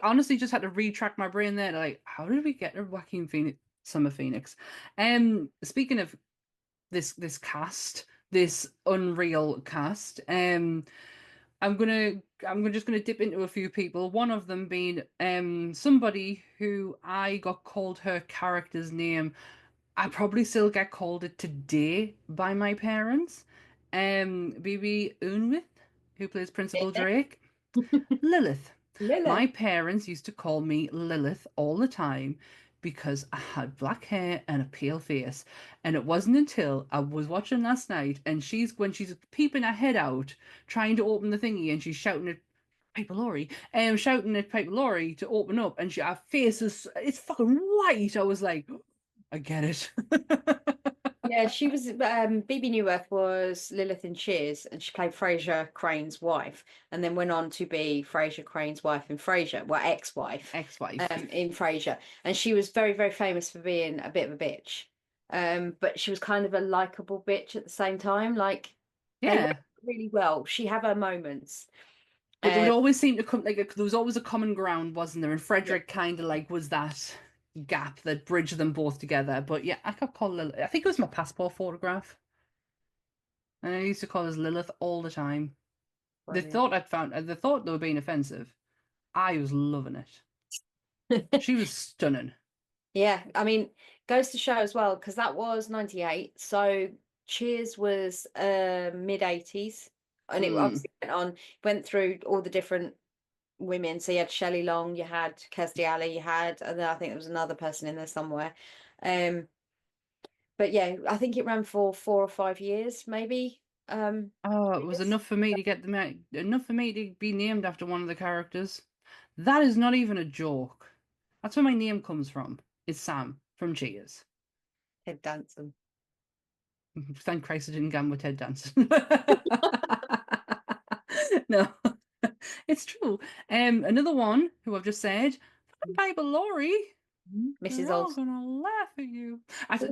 C: honestly just had to retract my brain there. Like, how did we get a Joaquin Phoenix, Summer Phoenix? Speaking of this cast, this unreal cast, just gonna dip into a few people. One of them being somebody who I got called her character's name. I probably still get called it today by my parents. Bibi Unwith, who plays Principal Drake. Lilith.
D: Lily.
C: My parents used to call me Lilith all the time because I had black hair and a pale face. And it wasn't until I was watching last night and when she's peeping her head out, trying to open the thingy, and she's shouting at shouting at Piper Laurie to open up, and her face it's fucking white. I was like, I get it.
D: Yeah, she was Bibi Newirth was Lilith in Cheers, and she played Frasier Crane's wife, and then went on to be Frasier Crane's wife in Frasier, well, ex-wife, in Frasier, and she was very, very famous for being a bit of a bitch, but she was kind of a likable bitch at the same time. Like, they worked really well. She had her moments,
C: but there would always seem to come there was always a common ground, wasn't there? And Frederick kind of like was that gap that bridged them both together. But yeah, I got called Lilith. I think it was my passport photograph. And I used to call us Lilith all the time.
D: Brilliant.
C: They thought they were being offensive. I was loving it. She was stunning.
D: Yeah, I mean, goes to show as well, because that was 98. So Cheers was mid-80s. And it obviously went through all the different women. So you had Shelley Long, you had Kirstie Alley, you had, and then I think there was another person in there somewhere. But yeah, I think it ran for 4 or 5 years, maybe.
C: It was enough for me to enough for me to be named after one of the characters. That is not even a joke. That's where my name comes from. It's Sam from Cheers.
D: Ted Danson.
C: Thank Christ I didn't gamble with Ted Danson. No, it's true. Another one who I've just said, Piper Laurie.
D: Mrs.
C: They're all
D: Olsen.
C: gonna laugh at you.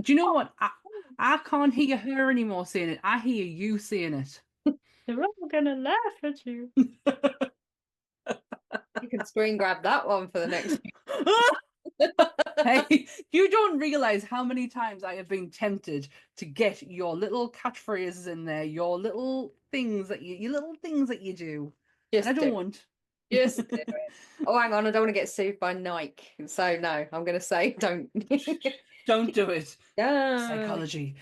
C: Do you know what? I can't hear her anymore saying it. I hear you saying it. They're all gonna laugh at you.
D: You can screen grab that one for the next.
C: Hey, you don't realize how many times I have been tempted to get your little catchphrases in there, your little things that you do.
D: Just
C: and I don't want.
D: Just do it. Oh, hang on, I don't want to get sued by Nike. So no, I'm going to say don't.
C: Don't do it.
D: Yeah.
C: Psychology.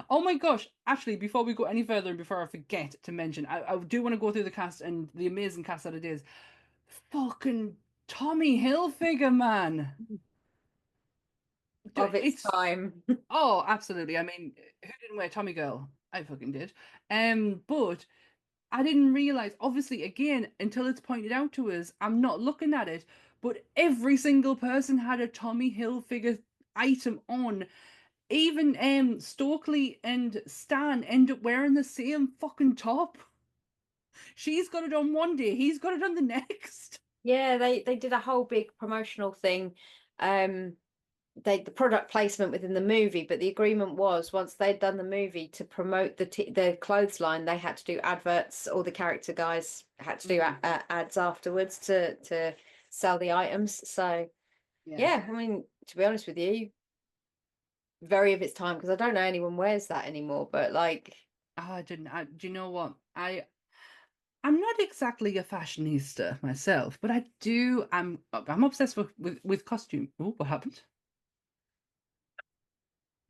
C: Oh my gosh. Actually, before we go any further and before I forget to mention, I do want to go through the cast and the amazing cast that it is. Fucking Tommy Hilfiger, man.
D: Of its time.
C: Oh, absolutely. I mean, who didn't wear Tommy Girl? I fucking did. But I didn't realize, obviously, again, until it's pointed out to us, I'm not looking at it, but every single person had a Tommy Hilfiger item on. Even Stokely and Stan end up wearing the same fucking top. She's got it on one day, he's got it on the next.
D: Yeah, they did a whole big promotional thing. The product placement within the movie, but the agreement was once they'd done the movie to promote the clothes line, they had to do adverts. All the character guys had to do ads afterwards to sell the items. So yeah, I mean, to be honest with you, very of its time, because I don't know anyone wears that anymore. But like,
C: do you know what? I'm not exactly a fashionista myself, but I'm obsessed with costume. Oh, what happened?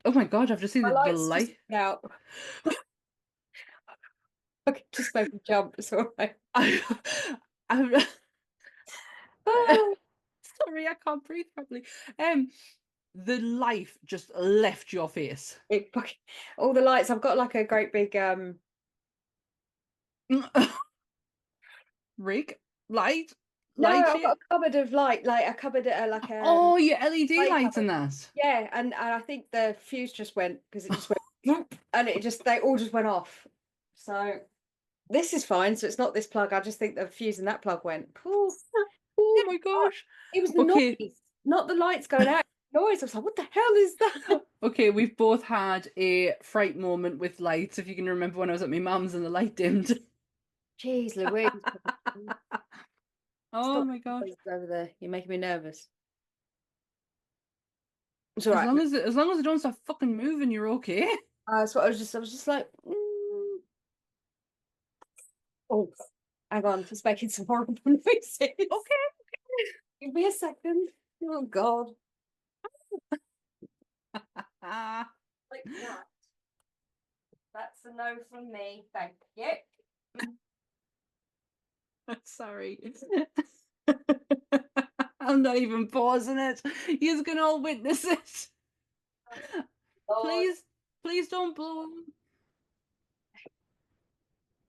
C: Oh my god, I've just seen the light.
D: Out. Okay, just make me jump. It's all right.
C: Sorry, I can't breathe properly. The life just left your face.
D: All the lights. I've got like a great big
C: rig light.
D: No, I've got a cupboard of light, like a cupboard, like a.
C: Oh, your LED lights and that.
D: Yeah, and I think the fuse just went because it just went, and they all just went off. So this is fine. So it's not this plug. I just think the fuse in that plug went. Oh
C: my gosh!
D: It was the noise, not the lights going out. Noise. I was like, what the hell is that?
C: Okay, we've both had a fright moment with lights. If you can remember when I was at my mum's and the light dimmed.
D: Jeez, Louise.
C: Oh my gosh!
D: Over there, you're making me nervous.
C: It's all right. As long as it don't start fucking moving, you're okay.
D: That's what I was just like. Oh, hang on, just making some horrible noises.
C: Okay.
D: Give me a second. Oh God. Like that. That's a no from me. Thank you.
C: Sorry. I'm not even pausing it. You can all witness it.
D: Lord.
C: Please don't blow 'em.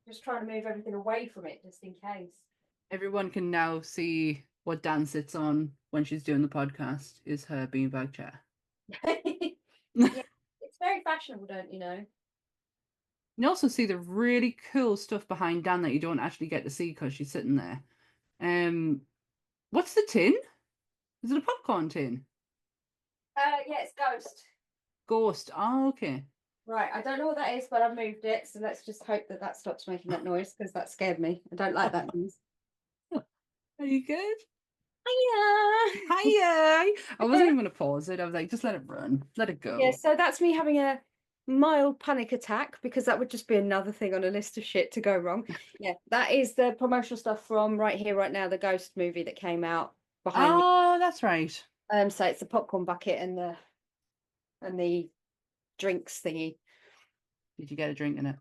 D: Just trying to move everything away from it just in case.
C: Everyone can now see what Dan sits on when she's doing the podcast is her beanbag chair.
D: Yeah, it's very fashionable, don't you know?
C: You also see the really cool stuff behind Dan that you don't actually get to see because she's sitting there. What's the tin? Is it a popcorn tin?
D: Yeah, it's Ghost.
C: Ghost. Oh, okay.
D: Right, I don't know what that is, but I've moved it, so let's just hope that that stops making that noise because that scared me. I don't like that noise.
C: Are you good?
D: Hiya!
C: Hiya! I wasn't even going to pause it. I was like, just let it run. Let it go.
D: Yeah, so that's me having a mild panic attack because that would just be another thing on a list of shit to go wrong. Yeah, that is the promotional stuff from Right Here, Right Now, the Ghost movie that came out behind me.
C: Oh, that's right.
D: So it's the popcorn bucket and the drinks thingy.
C: Did you get a drink in it?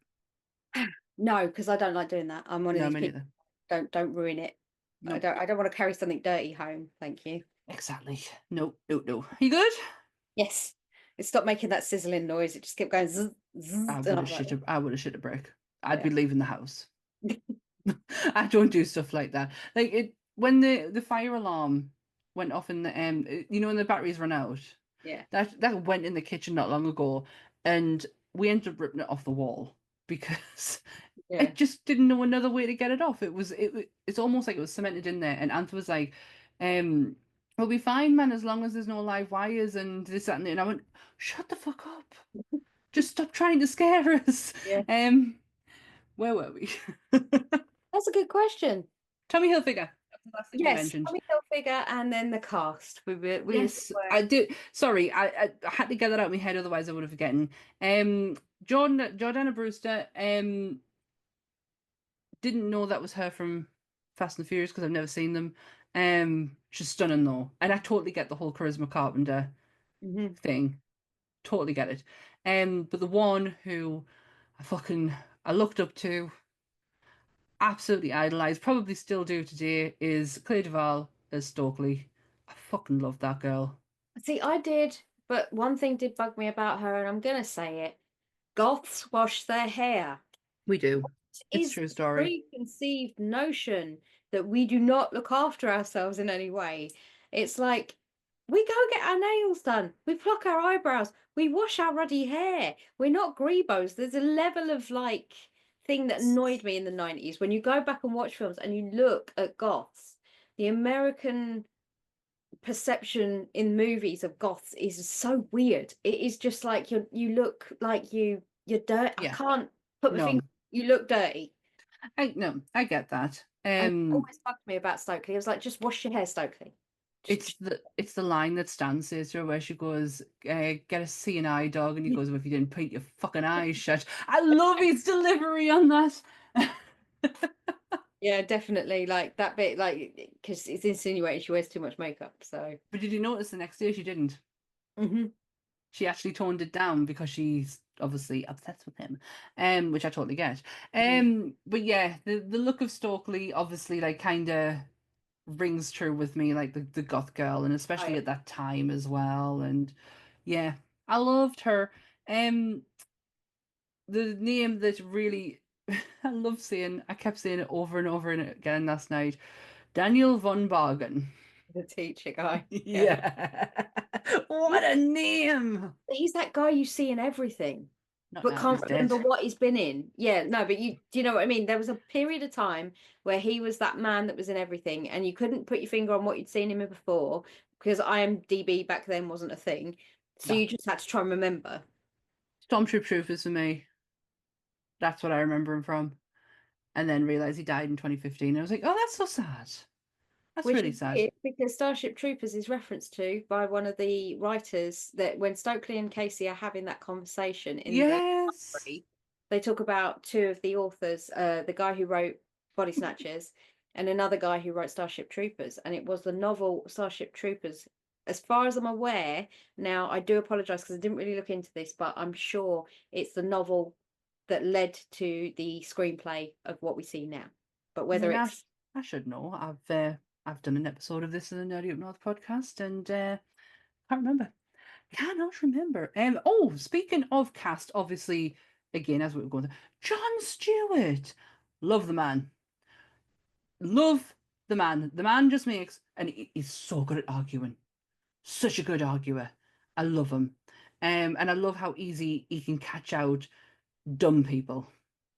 D: No, because I don't like doing that. I'm one of
C: No,
D: these
C: me
D: people.
C: neither.
D: Don't ruin it.
C: Nope.
D: I don't want to carry something dirty home. Thank you.
C: Exactly. No. You good?
D: Yes. It stopped making that sizzling noise. It just kept going zzz, zzz,
C: I
D: and
C: would
D: I'm
C: have
D: like,
C: shit a brick. I'd
D: Yeah.
C: be leaving the house. I don't do stuff like that. Like it when the fire alarm went off in the you know when the batteries run out.
D: Yeah.
C: That went in the kitchen not long ago, and we ended up ripping it off the wall because
D: Yeah.
C: I just didn't know another way to get it off. It's almost like it was cemented in there. And Ant was like, "We'll be fine, man, as long as there's no live wires and this that and that." And I went, "Shut the fuck up! Just stop trying to scare us."
D: Yeah.
C: Where were we?
D: That's a good question.
C: Tommy Hilfiger. That's the last thing we
D: Yes,
C: mentioned.
D: Tommy Hilfiger and then the cast. We
C: Yes, I do. Sorry, I had to get that out of my head, otherwise I would have forgotten. Jordana Brewster. Didn't know that was her from Fast and Furious because I've never seen them. She's stunning though, and I totally get the whole Charisma Carpenter thing. Totally get it. But the one who I looked up to, absolutely idolized, probably still do today, is Clea DuVall as Stokely. I fucking love that girl.
D: See, I did, but one thing did bug me about her, and I'm gonna say it. Goths wash their hair.
C: We do. It's a
D: Is
C: true
D: the
C: story.
D: preconceived notion that we do not look after ourselves in any way. It's like we go get our nails done, we pluck our eyebrows, we wash our ruddy hair. We're not grebos. There's a level of like thing that annoyed me in the 90s when you go back and watch films and you look at goths. The American perception in movies of goths is so weird. It is just like you look like you're dirty. I
C: Yeah.
D: can't put my
C: No.
D: finger. You look dirty.
C: I get that.
D: And it always bugged me about Stokely. I was like, just wash your hair, Stokely.
C: It's the line that Stan says to her where she goes, get a seeing eye dog, and he goes, well, if you didn't paint your fucking eyes shut. I love his delivery on that.
D: Yeah, definitely. Like that bit, like because it's insinuating she wears too much makeup. So
C: But did you notice the next day she didn't? She actually toned it down because she's obviously obsessed with him, which I totally get. But yeah, the look of Stokely obviously like kind of rings true with me, like the goth girl, and especially
D: Right.
C: at that time as well. And yeah, I loved her. Um, the name that really I kept saying it over and over and again last night, Daniel von Bargen.
D: The teacher guy.
C: Yeah. What a name.
D: He's that guy you see in everything,
C: Not
D: but
C: now,
D: can't
C: he's dead.
D: remember what he's been in. Yeah, no, but do you know what I mean? There was a period of time where he was that man that was in everything, and you couldn't put your finger on what you'd seen him in before because IMDb back then wasn't a thing. So
C: No.
D: you just had to try and remember.
C: Stormtroop Troopers for me. That's what I remember him from. And then realized he died in 2015. I was like, oh, that's so sad. That's
D: Which
C: really
D: is
C: sad.
D: weird because Starship Troopers is referenced to by one of the writers that when Stokely and Casey are having that conversation in the
C: Yes.
D: library, they talk about two of the authors, the guy who wrote Body Snatchers, and another guy who wrote Starship Troopers, and it was the novel Starship Troopers. As far as I'm aware, now I do apologize because I didn't really look into this, but I'm sure it's the novel that led to the screenplay of what we see now. But
C: I
D: whether
C: mean,
D: it's
C: I should know. I've done an episode of this in the Nerdy Up North podcast, and can't remember. Cannot remember. Oh, speaking of cast, obviously, again, as we were going to, Jon Stewart. Love the man. Love the man. The man just makes, and he's so good at arguing. Such a good arguer. I love him. And I love how easy he can catch out dumb people.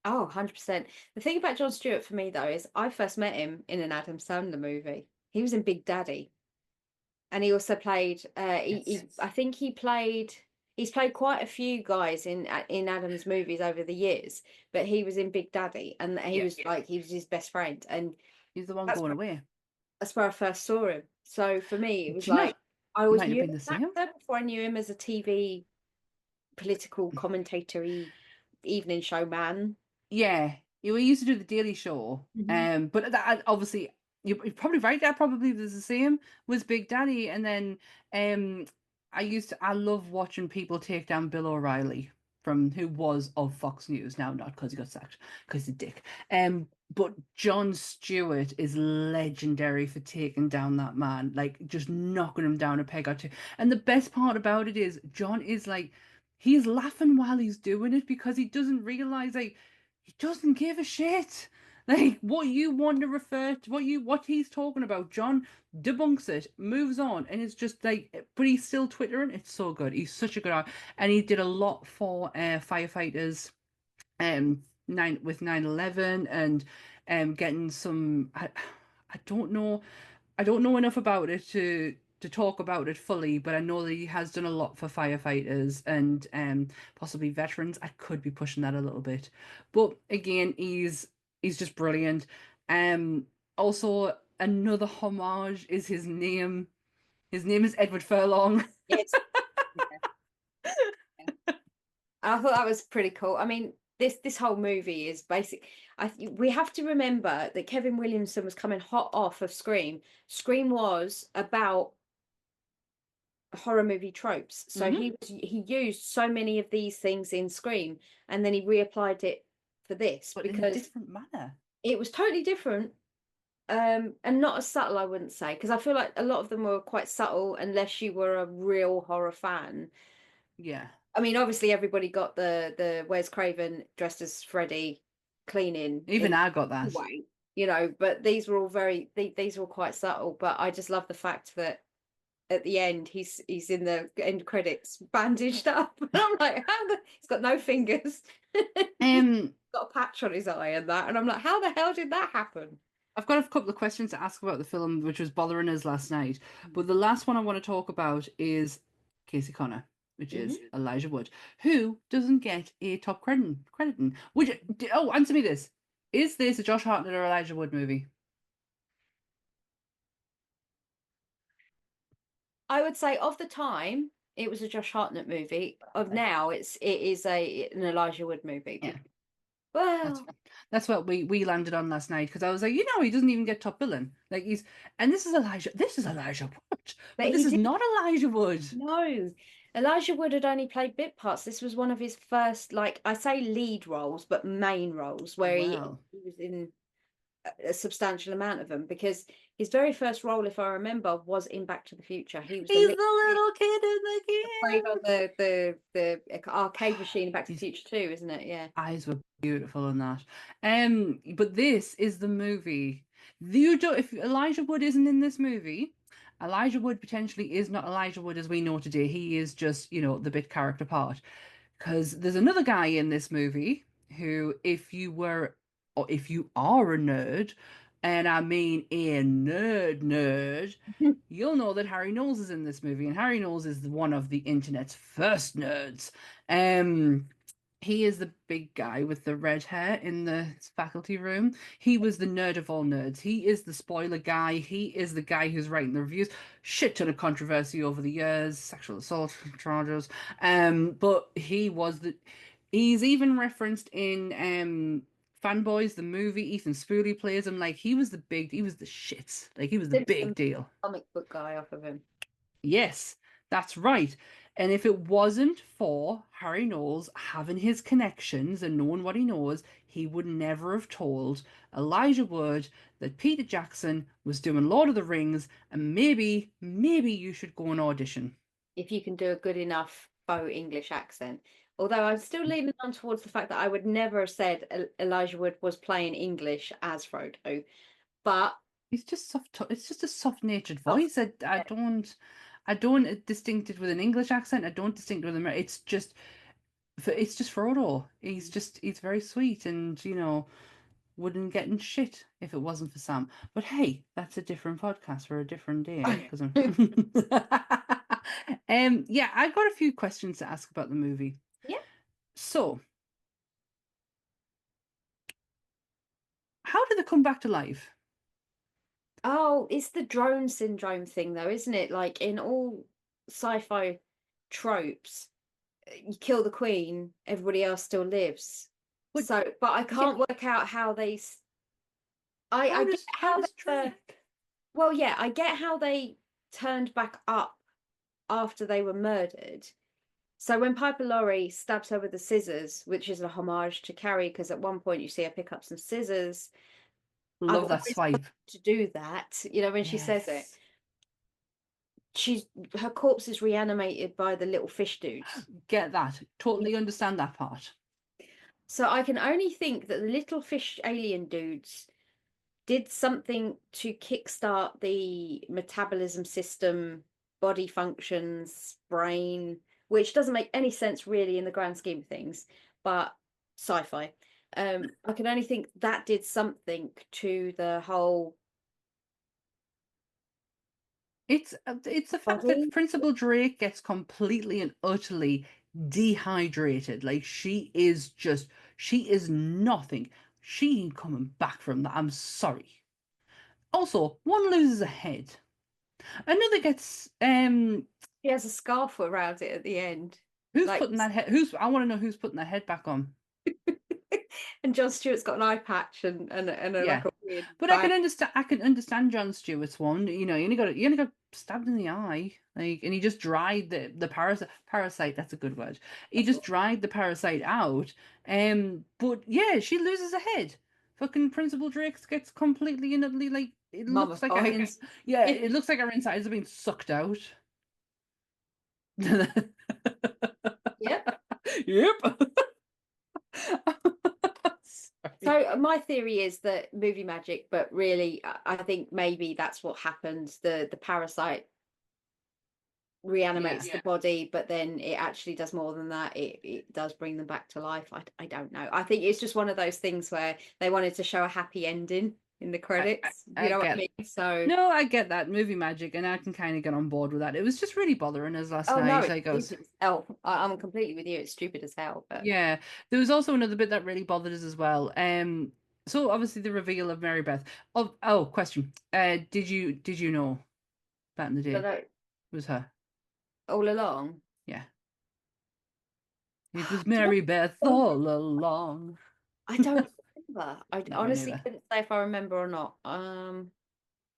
D: Oh, 100%. The thing about Jon Stewart for me though is I first met him in an Adam Sandler movie. He was in Big Daddy. And he also played I think he's played quite a few guys in Adam's movies over the years, but he was in Big Daddy and he was his best friend, and
C: He's the one
D: that's
C: going away.
D: that's where I first saw him. So for me it was
C: Do you know,
D: like I always
C: might have
D: knew
C: been
D: him
C: the
D: as
C: same.
D: an actor before I knew him as a TV political commentator-y evening show man.
C: Yeah, he used to do the Daily Show.
D: Mhm.
C: But that obviously you're probably right. That probably was the same. Was Big Daddy, and then I love watching people take down Bill O'Reilly from who was of Fox News. Now, not because he got sacked, because he's a dick. But Jon Stewart is legendary for taking down that man, like just knocking him down a peg or two. And the best part about it is John is like he's laughing while he's doing it because he doesn't realize like he doesn't give a shit. Like what you want to refer to, what he's talking about, John debunks it, moves on, and it's just like, but he's still twittering. It's so good. He's such a good art, and he did a lot for firefighters, with 9/11 and getting some. I don't know. I don't know enough about it to talk about it fully, but I know that he has done a lot for firefighters and possibly veterans. I could be pushing that a little bit, but again, he's just brilliant. Also another homage is his name. His name is Edward Furlong.
D: Yes. Yeah. I thought that was pretty cool. I mean, this whole movie is basic. We have to remember that Kevin Williamson was coming hot off of Scream. Scream was about horror movie tropes, so he used so many of these things in Scream, and then he reapplied it for this
C: But in a
D: because
C: different manner.
D: it was totally different. And not as subtle, I wouldn't say, because I feel like a lot of them were quite subtle unless you were a real horror fan.
C: Yeah.
D: I mean, obviously everybody got the Wes Craven dressed as Freddy cleaning
C: Even
D: in
C: I got that.
D: way, you know, but these were all these were quite subtle. But I just love the fact that at the end he's in the end credits bandaged up. And I'm like, he's got no fingers. Got a patch on his eye and that. And I'm like, how the hell did that happen?
C: I've got a couple of questions to ask about the film, which was bothering us last night. But the last one I want to talk about is Casey Connor, which is Elijah Wood, who doesn't get a top crediting. Answer me this. Is this a Josh Hartnett or Elijah Wood movie?
D: I would say of the time, it was a Josh Hartnett movie. Of now, it is an Elijah Wood movie.
C: Yeah.
D: Well,
C: that's what we landed on last night because I was like, he doesn't even get top billing. Like this is Elijah Wood, but this is not Elijah Wood.
D: No, Elijah Wood had only played bit parts. This was one of his first, like I say, lead roles, but main roles where he was in a substantial amount of them, because his very first role, if I remember, was in Back to the Future. He's the
C: little kid in the
D: game. Played on the arcade machine in Back to the Future too, isn't it? Yeah.
C: Eyes were beautiful in that. But this is the movie. If Elijah Wood isn't in this movie, Elijah Wood potentially is not Elijah Wood as we know today. He is just, the bit character part. Because there's another guy in this movie who, if you are a nerd, and I mean a nerd, you'll know that Harry Knowles is in this movie, and Harry Knowles is one of the internet's first nerds. He is the big guy with the red hair in the faculty room. He was the nerd of all nerds. He is the spoiler guy. He is the guy who's writing the reviews. Shit ton of controversy over the years, sexual assault charges. But he's even referenced in Fanboys, the movie, Ethan Spooley plays him. Like he was the shits. Like he was the
D: Simpson
C: big deal.
D: comic book guy off of him.
C: Yes, that's right. And if it wasn't for Harry Knowles having his connections and knowing what he knows, he would never have told Elijah Wood that Peter Jackson was doing Lord of the Rings and maybe you should go and audition.
D: If you can do a good enough faux English accent. Although I'm still leaning on towards the fact that I would never have said Elijah Wood was playing English as Frodo, but
C: He's just soft. It's just a soft-natured voice. I don't distinct it with an English accent. I don't distinct it with American. It's just Frodo. He's very sweet and wouldn't get in shit if it wasn't for Sam. But hey, that's a different podcast for a different day. Because yeah, I've got a few questions to ask about the movie.
D: Yeah.
C: So, how did they come back to life?
D: Oh, it's the drone syndrome thing, though, isn't it? Like in all sci-fi tropes, you kill the queen, everybody else still lives.
C: But-
D: But I can't work out how they. I get how
C: does Drake?
D: well, yeah, I get how they turned back up after they were murdered. So when Piper Laurie stabs her with the scissors, which is a homage to Carrie, because at one point you see her pick up some scissors.
C: Love
D: I've
C: that
D: always
C: swipe.
D: to do that, when she says it.
C: Yes.
D: Her corpse is reanimated by the little fish dudes.
C: Get that. Totally understand that part.
D: So I can only think that the little fish alien dudes did something to kickstart the metabolism system, body functions, brain, which doesn't make any sense really in the grand scheme of things, but sci-fi. I can only think that did something to the whole.
C: It's the fact
D: Body?
C: that Principal Drake gets completely and utterly dehydrated. Like she is nothing. She ain't coming back from that. I'm sorry. Also, one loses a head. Another gets
D: He has a scarf around it at the end.
C: who's
D: Like-
C: putting that head I want to know who's putting that head back on.
D: And Jon Stewart's got an eye patch and
C: Yeah.
D: like a weird
C: But
D: bag.
C: I can understand Jon Stewart's one. You only got stabbed in the eye. Like, and he just dried the parasite, that's a good word. He just dried the parasite out. But yeah, she loses a head. Fucking Principal Drake gets completely and utterly like it looks like
D: Mummified.
C: it looks like her insides are being sucked out.
D: Yep.
C: Yep.
D: So my theory is that movie magic, but really I think maybe that's what happens. The parasite reanimates the body, but then it actually does more than that. It does bring them back to life. I don't know. I think it's just one of those things where they wanted to show a happy ending in the credits. You know what I mean? So
C: no, I get that movie magic, and I can kind of get on board with that. It was just really bothering us last night.
D: no,
C: Like
D: it's stupid as hell. I'm completely with you. It's stupid as hell. But
C: yeah, there was also another bit that really bothered us as well. So obviously the reveal of Mary Beth. Oh, question. Did you know back in the day it was her?
D: All along.
C: Yeah. It was Mary Beth all along.
D: I don't remember. I
C: Me
D: honestly
C: neither.
D: couldn't say if I remember or not.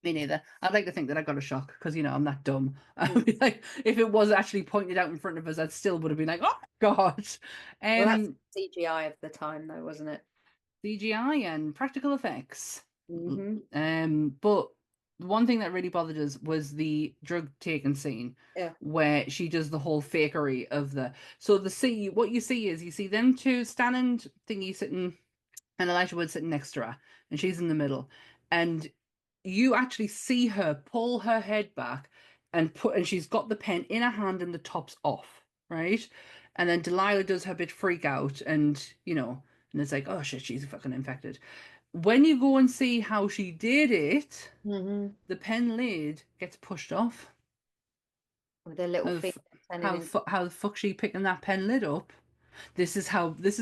C: Me neither. I'd like to think that I got a shock because I'm that dumb. I'd be like, if it was actually pointed out in front of us, I still would have been like, oh God.
D: Well, that's CGI of the time, though, wasn't it?
C: CGI and practical effects.
D: Mm-hmm.
C: But the one thing that really bothered us was the drug taking scene, where she does the whole fakery of what you see is them two standing thingy sitting, and Elijah Wood sitting next to her, and she's in the middle, and you actually see her pull her head back and she's got the pen in her hand and the top's off, right? And then Delilah does her bit freak out, and and it's like, oh shit, she's fucking infected. When you go and see how she did it, the pen lid gets pushed off.
D: With a little finger.
C: How the fuck she picking that pen lid up? This is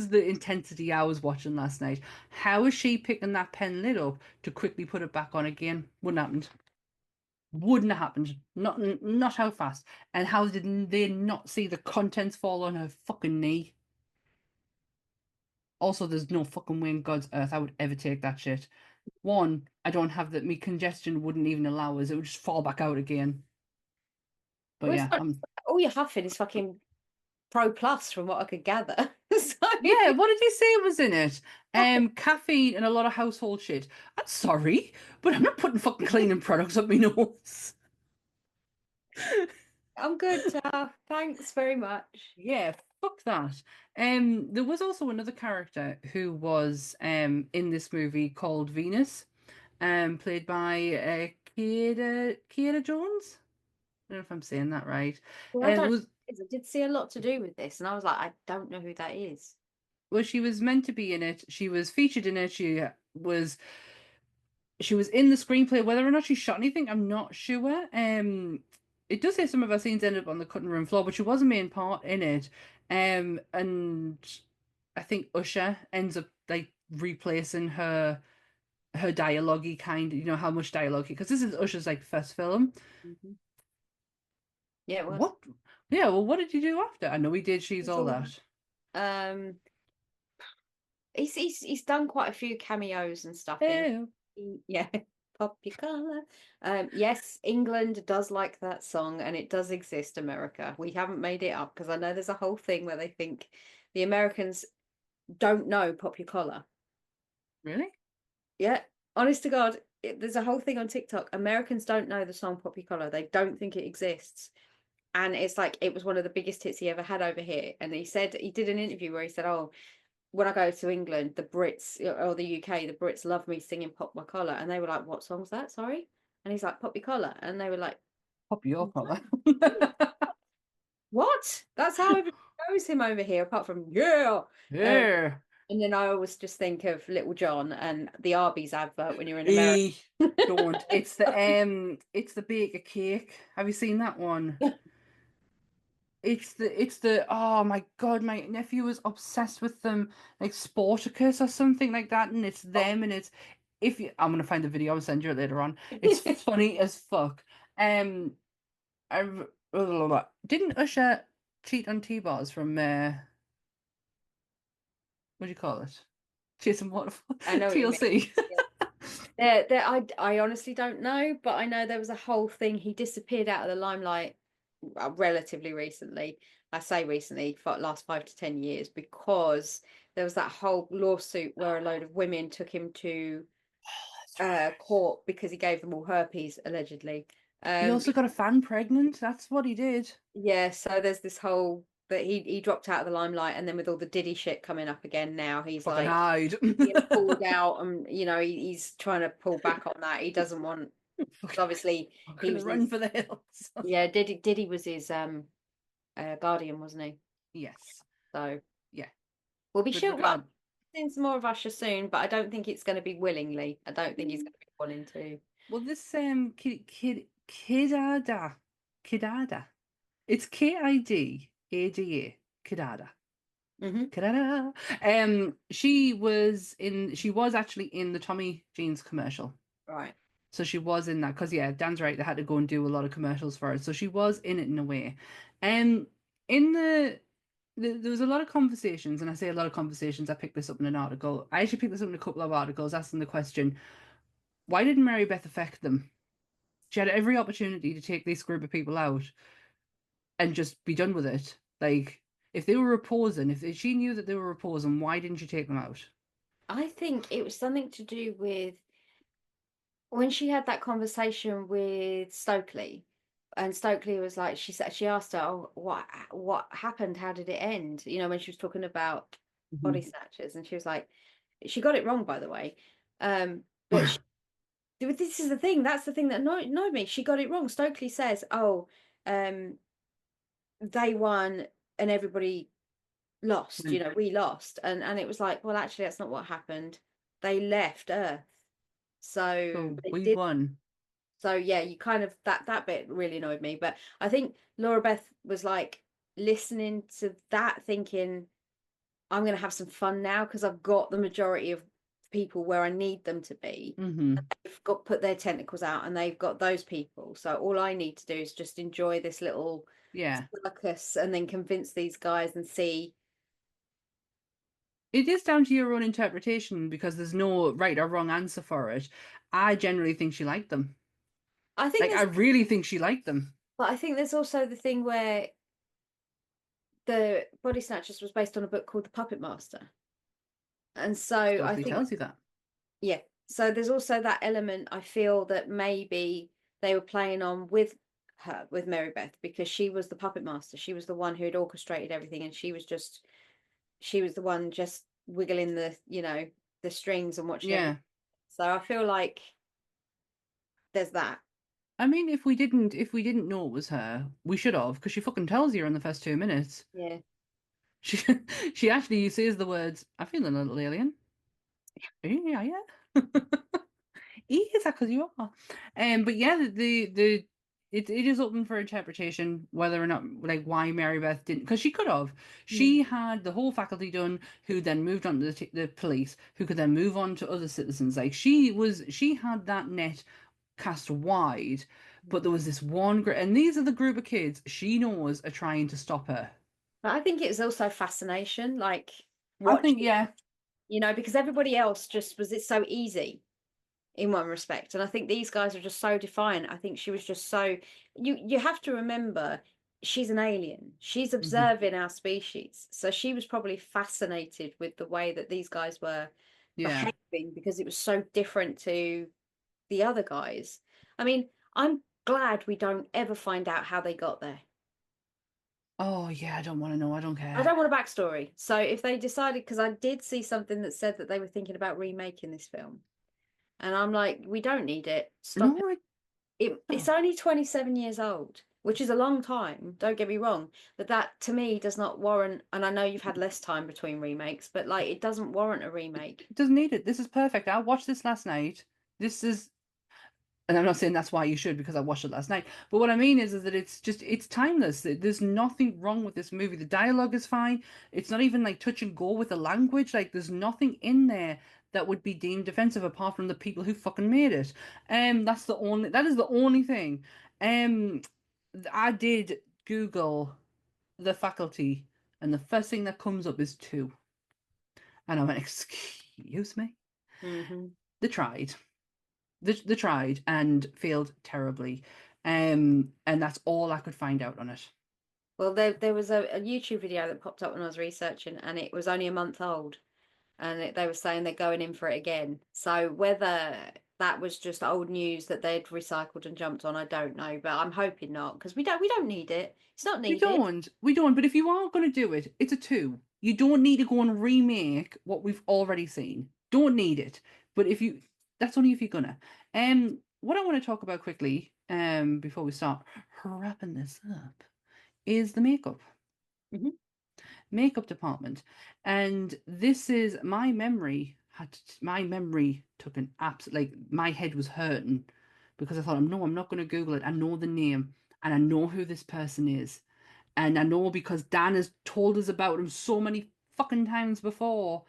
C: the intensity I was watching last night. How is she picking that pen lid up to quickly put it back on again? Wouldn't have happened. Not how fast. And how did they not see the contents fall on her fucking knee? Also, there's no fucking way in God's earth I would ever take that shit. One, I don't have that. Me congestion wouldn't even allow us. It would just fall back out again. But
D: Well, it's
C: yeah,
D: not, all you're huffing is fucking Pro Plus, from what I could gather. So
C: yeah. What did you say was in it? Caffeine and a lot of household shit. I'm sorry, but I'm not putting fucking cleaning products up my nose.
D: I'm good, thanks very much.
C: Yeah, fuck that. There was also another character who was in this movie called Venus, played by Kiera Jones. I don't know if I'm saying that right.
D: Well, I
C: And
D: don't.
C: was
D: I did see a lot to do with this, and I was like, I don't know who that is.
C: well, she was meant to be in it. She was featured in it. Was she was in the screenplay. Whether or not she shot anything, I'm not sure. It does say some of her scenes ended up on the cutting room floor, but she was a main part in it. And I think Usher ends up like replacing her dialogue kind, how much dialogue, because this is Usher's like first film.
D: Mhm. Yeah, it was.
C: What? Yeah, well, what did you do after? I know he did She's
D: It's
C: All
D: all
C: That.
D: Um, he's done quite a few cameos and stuff in.
C: Ew.
D: Yeah, pop your collar. Yes, England does like that song, and it does exist. America, we haven't made it up, because I know there's a whole thing where they think the Americans don't know Pop Your Collar.
C: Really?
D: Yeah, honest to God, there's a whole thing on TikTok. Americans don't know the song Pop Your Collar. They don't think it exists. And it's like, it was one of the biggest hits he ever had over here. And he said, he did an interview where he said, oh, when I go to England, the Brits or the UK, the Brits love me singing Pop My Collar. And they were like, what song's that? Sorry. And he's like, Pop Your Collar. And they were like,
C: Pop your
D: what?
C: collar.
D: What? That's how everyone knows him over here, apart from, yeah.
C: Yeah.
D: And then I always just think of Little John and the Arby's advert when you're in America.
C: E don't. It's the bake a cake. Have you seen that one? It's the oh my God, my nephew was obsessed with them, like Sporticus or something like that, and it's them and it's if you I'm gonna find the video, I'll send you it later on. It's funny as fuck. I didn't Usher cheat on T-bars from what do you call it? Jason Waterfall
D: I know what you mean.
C: TLC.
D: I honestly don't know, but I know there was a whole thing. He disappeared out of the limelight relatively recently. I say recently, for the last 5 to 10 years, because there was that whole lawsuit where a load of women took him to court because he gave them all herpes, allegedly.
C: He also got a fan pregnant. That's what he did.
D: Yeah, so there's this whole that he dropped out of the limelight, and then with all the Diddy shit coming up again now, he's
C: Fucking
D: like
C: hide.
D: being pulled out, and he's trying to pull back on that. He doesn't want, obviously
C: I'm
D: he
C: gonna
D: was
C: run for the hills.
D: yeah, Diddy was his guardian, wasn't he?
C: Yes.
D: So
C: Yeah.
D: we'll be
C: With
D: sure
C: regard,
D: seeing some more of Usher soon, but I don't think it's going to be willingly. I don't think he's going to be wanting to.
C: well, this Kidada. It's Kidada. Kidada.
D: Hmm.
C: Kidada. She was actually in the Tommy Jeans commercial.
D: Right.
C: So she was in that because yeah, Dan's right. They had to go and do a lot of commercials for it. So she was in it in a way. In there was a lot of conversations, and I say a lot of conversations. I picked this up in an article. I actually picked this up in a couple of articles asking the question, why didn't Mary Beth affect them? She had every opportunity to take this group of people out and just be done with it. Like, if they were opposing, if she knew that they were opposing, why didn't she take them out?
D: I think it was something to do with when she had that conversation with Stokely, and Stokely was like, she asked her, "Oh, what happened? How did it end?" When she was talking about body snatchers, and she was like, she got it wrong, by the way. But this is the thing. That's the thing that annoyed me. She got it wrong. Stokely says, "Oh, they won and everybody lost. We lost," and it was like, well, actually, that's not what happened. They left Earth. So
C: So
D: they
C: we
D: did.
C: won.
D: So yeah, you kind of that bit really annoyed me. But I think Laura Beth was like listening to that, thinking, I'm gonna have some fun now because I've got the majority of people where I need them to be. They've got put their tentacles out, and they've got those people. So all I need to do is just enjoy this little
C: Yeah.
D: circus, and then convince these guys and see
C: It is down to your own interpretation because there's no right or wrong answer for it. I generally think she liked them.
D: I think
C: Like, I
D: there's,
C: really think she liked them.
D: but I think there's also the thing where the Body Snatchers was based on a book called The Puppet Master. And so I
C: Totally
D: think,
C: tells you that.
D: yeah, so there's also that element I feel that maybe they were playing on with her, with Mary Beth, because she was the puppet master. She was the one who had orchestrated everything, and she was the one just wiggling the, the strings and watching
C: Yeah.
D: everything. So I feel like there's that.
C: I mean, if we didn't know it was her, we should have, because she fucking tells you in the first 2 minutes.
D: Yeah.
C: She she actually says the words, "I feel a little alien." Yeah, yeah. Is that because you are? But yeah, it is open for interpretation whether or not like why Mary Beth didn't, because she could have.
D: Mm.
C: She had the whole faculty done, who then moved on to the police, who could then move on to other citizens. Like she had that net cast wide, but there was this one group, and these are the group of kids she knows are trying to stop her.
D: But I think it was also fascination, like
C: I think,
D: watching,
C: yeah.
D: because everybody else just was it so easy in one respect. And I think these guys are just so defiant. I think she was just so you have to remember she's an alien. She's
C: Mhm.
D: observing our species. So she was probably fascinated with the way that these guys were
C: Yeah.
D: behaving because it was so different to the other guys. I mean, I'm glad we don't ever find out how they got there.
C: Oh yeah, I don't want to know. I don't
D: I
C: care.
D: don't want a backstory. So if they decided, because I did see something that said that they were thinking about remaking this film. And I'm like, we don't need it. Stop
C: No, I
D: it's
C: don't.
D: only 27 years old, which is a long time, don't get me wrong, but that to me does not warrant, and I know you've had less time between remakes, but like it doesn't warrant a remake.
C: It doesn't need it. This is perfect. I watched this last night. This is, and I'm not saying that's why you should because I watched it last night. But what I mean is that it's timeless. There's nothing wrong with this movie. The dialogue is fine. It's not even like touch and go with the language. Like there's nothing in there that would be deemed offensive apart from the people who fucking made it. That is the only thing. Um, I did Google the faculty, and the first thing that comes up is two, and I went, excuse me.
D: Hmm.
C: They tried. They tried and failed terribly. And that's all I could find out on it.
D: Well, there was a YouTube video that popped up when I was researching, and it was only a month old, and they were saying they're going in for it again. So whether that was just old news that they'd recycled and jumped on, I don't know, but I'm hoping not because we don't need it. It's not needed.
C: We don't. But if you are going to do it, it's a two. You don't need to go and remake what we've already seen. Don't need it. But if you, that's only if you're gonna. What I want to talk about quickly, before we start wrapping this up, is the
D: Mhm.
C: makeup department. And this is my memory took an absolute, like my head was hurting because I thought, no, I'm not going to Google it. I know the name and I know who this person is. And I know because Dan has told us about him so many fucking times before.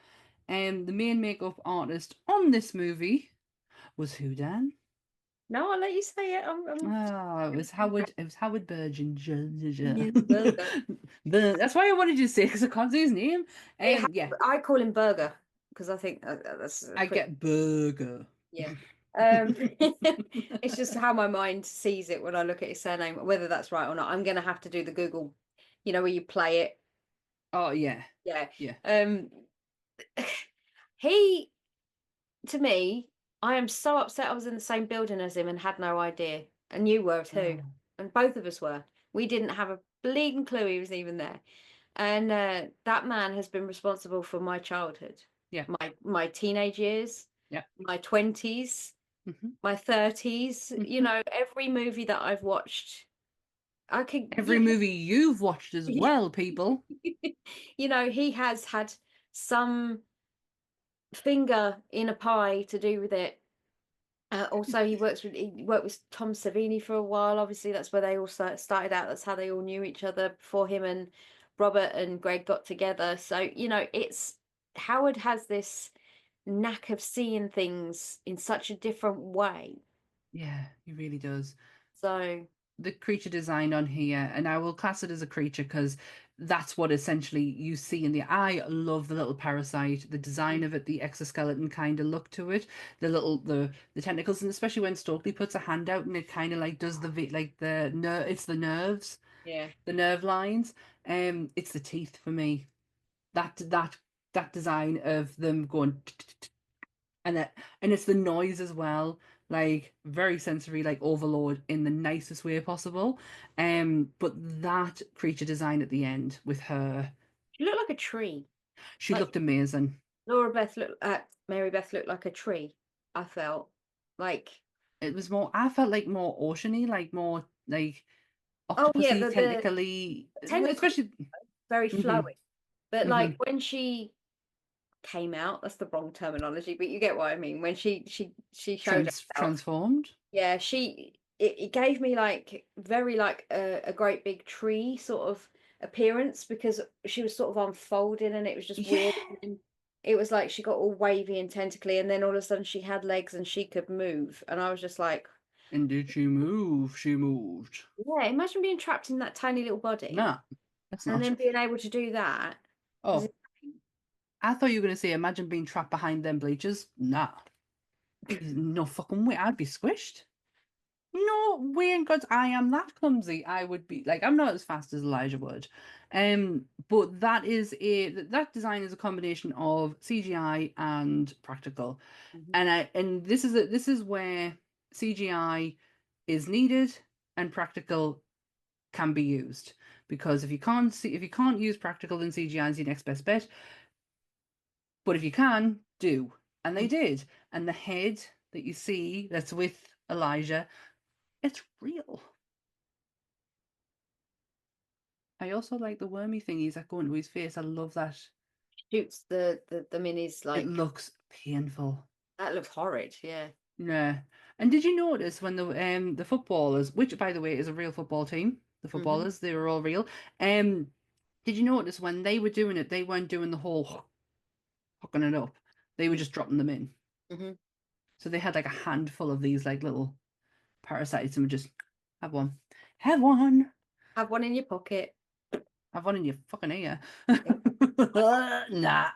C: And the main makeup artist on this movie was who, Dan?
D: No, I'll let you say it.
C: Oh, it was Howard. It was Howard Burgeon.
D: Yes, burger.
C: That's why I wanted you to say because I can't say his name. Yeah,
D: I call him Burger because I think that's a
C: I
D: quick.
C: get burger.
D: Yeah. It's just how my mind sees it when I look at his surname, whether that's right or not. I'm gonna have to do the Google, where you play it.
C: Oh yeah,
D: Yeah.
C: yeah.
D: Um, he, to me, I am so upset I was in the same building as him and had no idea. And you were too.
C: Oh,
D: And both of us were. We didn't have a bleeding clue he was even there. And that man has been responsible for my childhood,
C: yeah,
D: my teenage years,
C: yeah.
D: my 20s,
C: Hmm.
D: my 30s.
C: Hmm.
D: Every movie that I've watched, I could,
C: Every movie you've watched as well, people.
D: he has had some finger in a pie to do with it. Also, he worked with Tom Savini for a while. Obviously, that's where they all started out. That's how they all knew each other before him and Robert and Greg got together. So, it's Howard has this knack of seeing things in such a different way.
C: Yeah, he really does.
D: So,
C: The creature design on here, and I will class it as a creature because that's what essentially you see in the. I love the little parasite, the design
D: Mm.
C: of it, the exoskeleton kind of look to it, the tentacles, and especially when Stokely puts a hand out and it kind of like does like the nerve. It's the nerves,
D: Yeah.
C: the nerve lines. It's the teeth for me. That design of them going and it's the noise as well, like very sensory, like overload in the nicest way possible. But that creature design at the end with her,
D: She looked like a tree.
C: she
D: Like
C: looked amazing.
D: Mary Beth looked like a tree. I felt like,
C: It was more, I felt like more oceany, like more like
D: oh yeah,
C: octopusy,
D: the
C: tentacly,
D: tentacles
C: especially.
D: very
C: Hmm.
D: flowy. But
C: Hmm.
D: like when she came out, that's the wrong terminology, but you get what I mean. When she showed herself,
C: Transformed.
D: yeah, it gave me like very like a great big tree sort of appearance because she was sort of unfolding and it was just
C: Yeah.
D: weird. And it was like she got all wavy and tentacly, and then all of a sudden she had legs and she could move, and I was just like,
C: And did she move? She moved.
D: yeah, imagine being trapped in that tiny little body
C: Nah, that's
D: and
C: not.
D: then being able to do that. Is
C: Oh, I thought you were going to say, imagine being trapped behind them bleachers. Nah. There's no fucking way. I'd be squished. No way in God's I am that clumsy. I would be like I'm not as fast as Elijah would. But that design is a combination of CGI and practical.
D: Mhm.
C: And this is where CGI is needed and practical can be used. Because if you can't use practical, then CGI is your next best bet. But if you can, do. And they did. And the head that you see that's with Elijah, it's real. I also like the wormy thingies that go into his face. I love that.
D: Shoots the minis
C: It
D: like
C: looks painful.
D: that looks horrid. Yeah.
C: Yeah. And did you notice when the footballers, which by the way is a real football team, the
D: Hmm.
C: footballers, they were all real. Um, did you notice when they were doing it, they weren't doing the whole hooking it up. They were just dropping them in.
D: Hmm.
C: So they had like a handful of these like little parasites and would just have one. Have one.
D: Have one in your pocket.
C: Have one in your fucking ear.
D: Yeah.
C: Nah.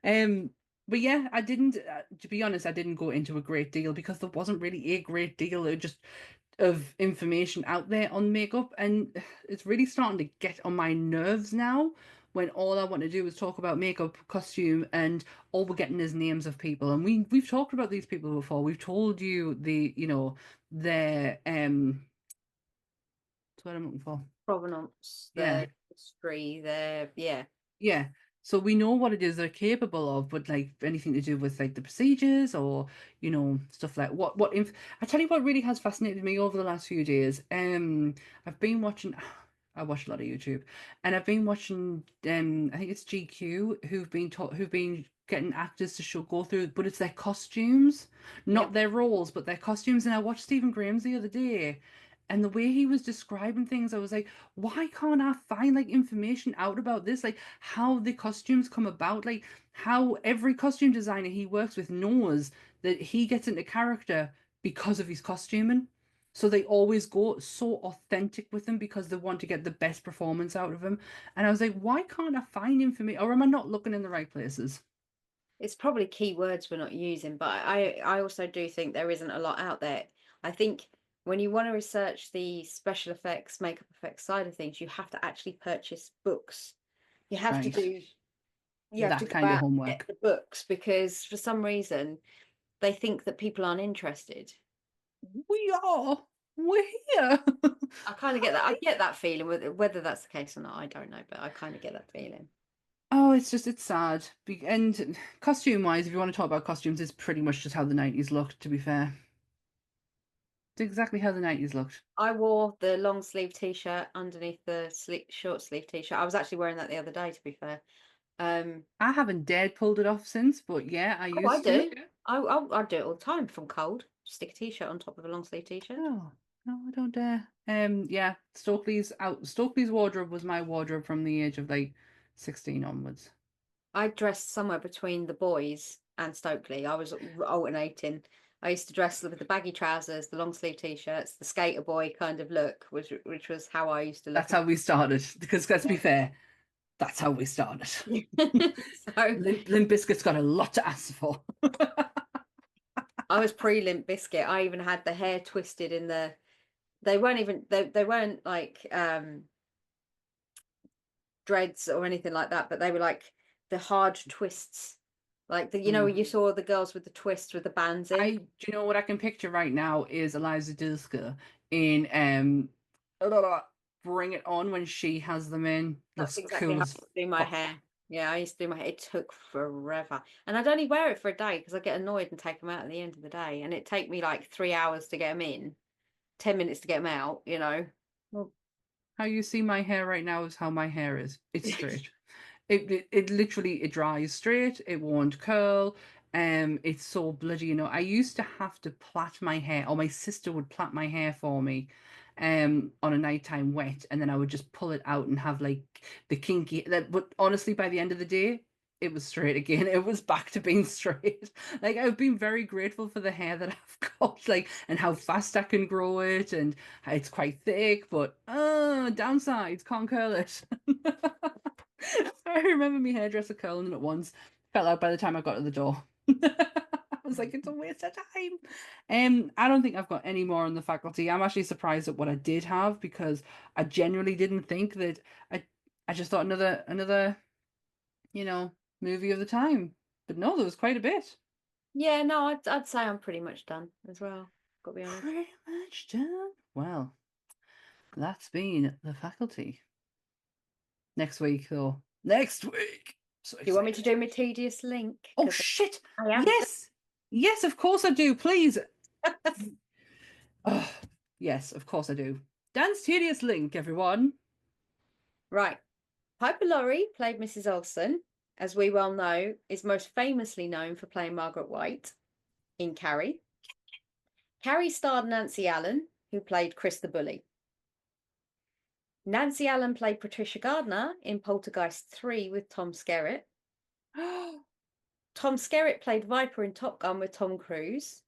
C: um, but yeah, I didn't. To be honest, I didn't go into a great deal because there wasn't really a great deal of information out there on makeup, and it's really starting to get on my nerves now. When all I want to do is talk about makeup, costume, and all we're getting is names of people, and we've talked about these people before. We've told you their that's what I'm looking for.
D: Provenance,
C: Yeah.
D: their history, their yeah.
C: Yeah. So we know what it is they're capable of, but like anything to do with like the procedures or stuff like what inf I tell you what really has fascinated me over the last few days. I've been watching I watch a lot of YouTube and I've been watching I think it's GQ who've been getting actors to go through, but it's their costumes, not
D: Yep.
C: their roles, but their costumes. And I watched Stephen Graham's the other day and the way he was describing things, I was like, why can't I find like information out about this? Like how the costumes come about, like how every costume designer he works with knows that he gets into character because of his costuming. So they always go so authentic with them because they want to get the best performance out of him. And I was like, why can't I find information? Or am I not looking in the right places?
D: It's probably keywords we're not using, but I also do think there isn't a lot out there. I think when you want to research the special effects, makeup effects side of things, you have to actually purchase books. You have to
C: Right.
D: do you have to
C: That
D: go
C: kind of
D: out and get
C: homework.
D: the books because for some reason they think that people aren't interested.
C: We are. We're here.
D: I kind of get that. I get that feeling. Whether that's the case or not, I don't know, but I kind of get that feeling.
C: Oh, it's sad. And costume wise, if you want to talk about costumes, it's pretty much just how the 90s looked, to be fair. It's exactly how the 90s looked.
D: I wore the long sleeve t-shirt underneath the short sleeve t-shirt. I was actually wearing that the other day, to be fair.
C: I haven't dared pulled it off since, but yeah, I
D: Oh, I
C: used to.
D: do. I do it all the time from cold. Stick a t-shirt on top of a long sleeve t-shirt.
C: Oh, no, I don't dare. Yeah, Stokely's wardrobe was my wardrobe from the age of like 16 onwards.
D: I dressed somewhere between the boys and Stokely. I was alternating. I used to dress with the baggy trousers, the long sleeve t-shirts, the skater boy kind of look, which was how I used to look.
C: That's how we started. Because let's be fair, that's how we started.
D: So
C: Limp Bizkit's got a lot to answer for.
D: I was pre-Limp Bizkit. I even had the hair twisted in the. They weren't like dreads or anything like that, but they were like the hard twists, like you know, you saw the girls with the twists with the bands in.
C: Do you know what I can picture right now is Eliza Dushku in Bring It On when she has them in.
D: That's
C: Looks
D: exactly
C: cool
D: how I
C: as
D: used to do my hair. Yeah, I used to do my hair. It took forever, and I'd only wear it for a day because I get annoyed and take them out at the end of the day, and it take me like 3 hours to get them in, 10 minutes to get them out. You know.
C: Well, how you see my hair right now is how my hair is. It's straight. It literally it dries straight. It won't curl. It's so bloody. You know, I used to have to plait my hair, or my sister would plait my hair for me, on a nighttime wet, and then I would just pull it out and have like the kinky. That, but honestly, by the end of the day, it was straight again. It was back to being straight. Like I've been very grateful for the hair that I've got, like, and how fast I can grow it, and how it's quite thick. But downsides, can't curl it. I remember my hairdresser curling it once. Fell out by the time I got to the door. I was like, it's a waste of time. I don't think I've got any more on the faculty. I'm actually surprised at what I did have because I genuinely didn't think that I just thought another, you know, movie of the time. But no, there was quite a bit.
D: Yeah, no, I'd say I'm pretty much done as well. Got to be honest.
C: Pretty much done. Well, that's been the faculty. Next week, though. Next week. So
D: Do you want me to do my tedious link?
C: Oh shit!
D: I am.
C: Yes, yes, of course I do. Please. Oh, yes, of course I do. Dan's tedious link, everyone.
D: Right. Piper Laurie played Mrs. Olsen, as we well know, is most famously known for playing Margaret White in Carrie. Carrie starred Nancy Allen, who played Chris the Bully. Nancy Allen played Patricia Gardner in Poltergeist 3 with Tom Skerritt. Tom Skerritt played Viper in Top Gun with Tom Cruise.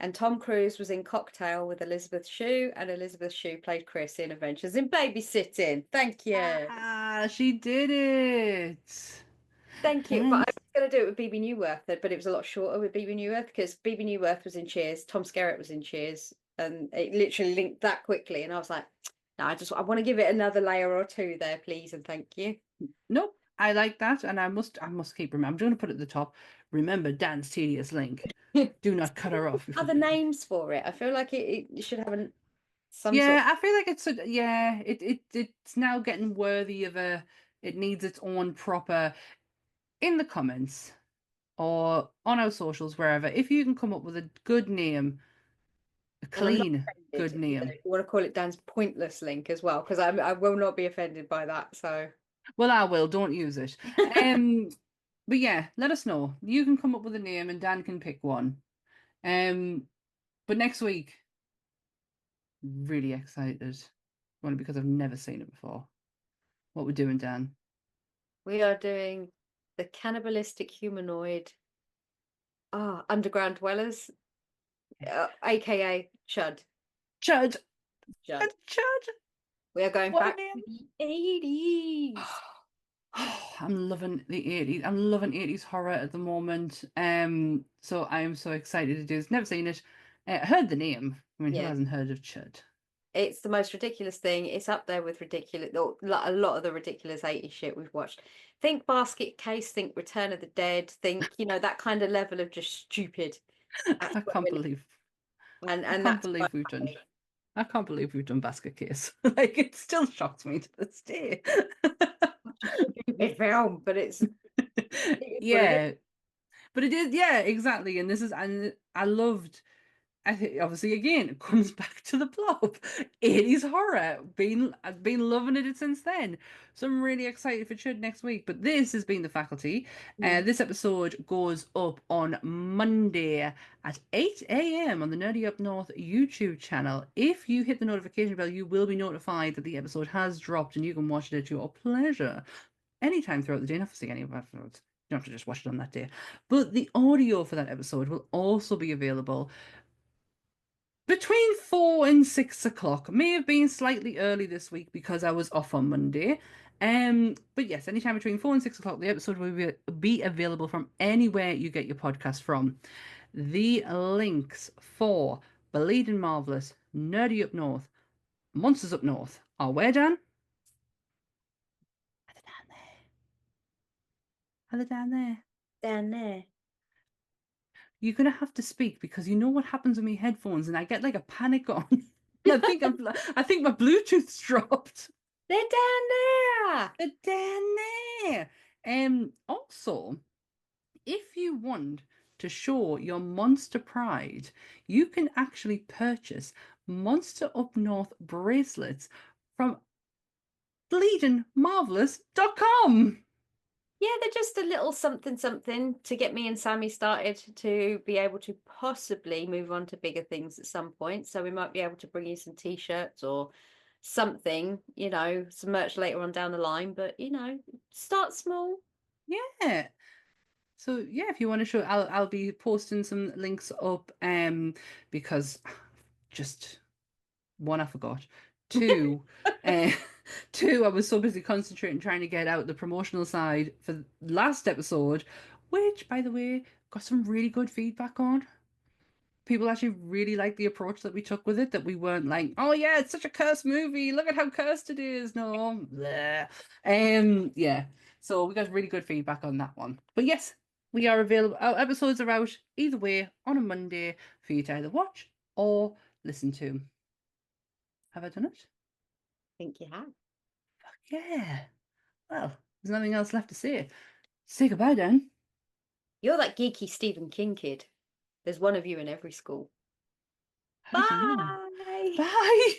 D: And Tom Cruise was in Cocktail with Elizabeth Shue, and Elizabeth Shue played Chris in Adventures in Babysitting. Thank you.
C: Ah, she did it.
D: Thank you. But I was going to do it with BB Newworth, but it was a lot shorter with BB Newworth because BB Newworth was in Cheers, Tom Skerritt was in Cheers, and it literally linked that quickly. And I was like, no, I want to give it another layer or two there, please, and thank you.
C: Nope, I like that, and I must keep remembering. I'm going to put it at the top. Remember Dan's tedious link. Do not cut her off.
D: Other names for it. I feel like it should have some.
C: Yeah, I feel like it's now getting worthy of a. It needs its own proper. In the comments or on our socials, wherever, if you can come up with a good name, a clean good name.
D: You want to call it Dan's pointless link as well, because I will not be offended by that. So,
C: well, I will. Don't use it. But yeah, let us know. You can come up with a name, and Dan can pick one. But next week, really excited. Only because I've never seen it before. What we're doing, Dan?
D: We are doing the cannibalistic humanoid underground dwellers, aka Chud.
C: Chud.
D: Chud.
C: Chud.
D: We are going back to the 80s.
C: I'm loving the 80s. I'm loving 80s horror at the moment. So I am so excited to do this. Never seen it. Heard the name. I mean, who hasn't heard of Chud?
D: It's the most ridiculous thing. It's up there with ridiculous, a lot of the ridiculous 80s shit we've watched. Think Basket Case, think Return of the Dead, think, that kind of level of just stupid.
C: I can't believe.
D: And
C: I can't believe we've done. I can't believe we've done Basket Case. Like, it still shocks me to this day.
D: Stupid film, but it's
C: yeah, but it is, yeah, exactly. And this is, and I loved. I think obviously again it comes back to the plot. 80s horror. I've been loving it since then. So I'm really excited for Chud next week. But this has been The Faculty. This episode goes up on Monday at 8 a.m. on the Nerdy Up North YouTube channel. If you hit the notification bell, you will be notified that the episode has dropped and you can watch it at your pleasure anytime throughout the day. Not for seeing any of our episodes. don't have to just watch it on that day. But the audio for that episode will also be available between 4 and 6 o'clock. May have been slightly early this week because I was off on Monday. But yes, anytime between 4 and 6 o'clock, the episode will be available from anywhere you get your podcast from. The links for Bleeding Marvelous, Nerdy Up North, Monsters Up North are where, Dan? Are they down there? Are they down there?
D: Down there.
C: You're gonna have to speak because you know what happens with my headphones, and I get like a panic on. I think I think my Bluetooth's dropped.
D: They're down there.
C: They're down there. Also, if you want to show your monster pride, you can actually purchase Monster Up North bracelets from bleedingmarvelous.com.
D: Yeah, they're just a little something to get me and Sammy started to be able to possibly move on to bigger things at some point. So we might be able to bring you some t-shirts or something, some merch later on down the line. But start small.
C: Yeah. So yeah, if you want to show, I'll be posting some links up. Because just one, I forgot. Two, two, I was so busy concentrating trying to get out the promotional side for last episode, which, by the way, got some really good feedback on. People actually really liked the approach that we took with it, that we weren't like, oh yeah, it's such a cursed movie, look at how cursed it is. No, bleh. Yeah. So we got really good feedback on that one. But yes, we are available. Our episodes are out either way on a Monday for you to either watch or listen to. Have I done it?
D: I think you have.
C: Fuck yeah. Well, there's nothing else left to say. Say goodbye, Dan.
D: You're that geeky Stephen King kid. There's one of you in every school.
C: How did you know?
D: Bye.
C: Bye.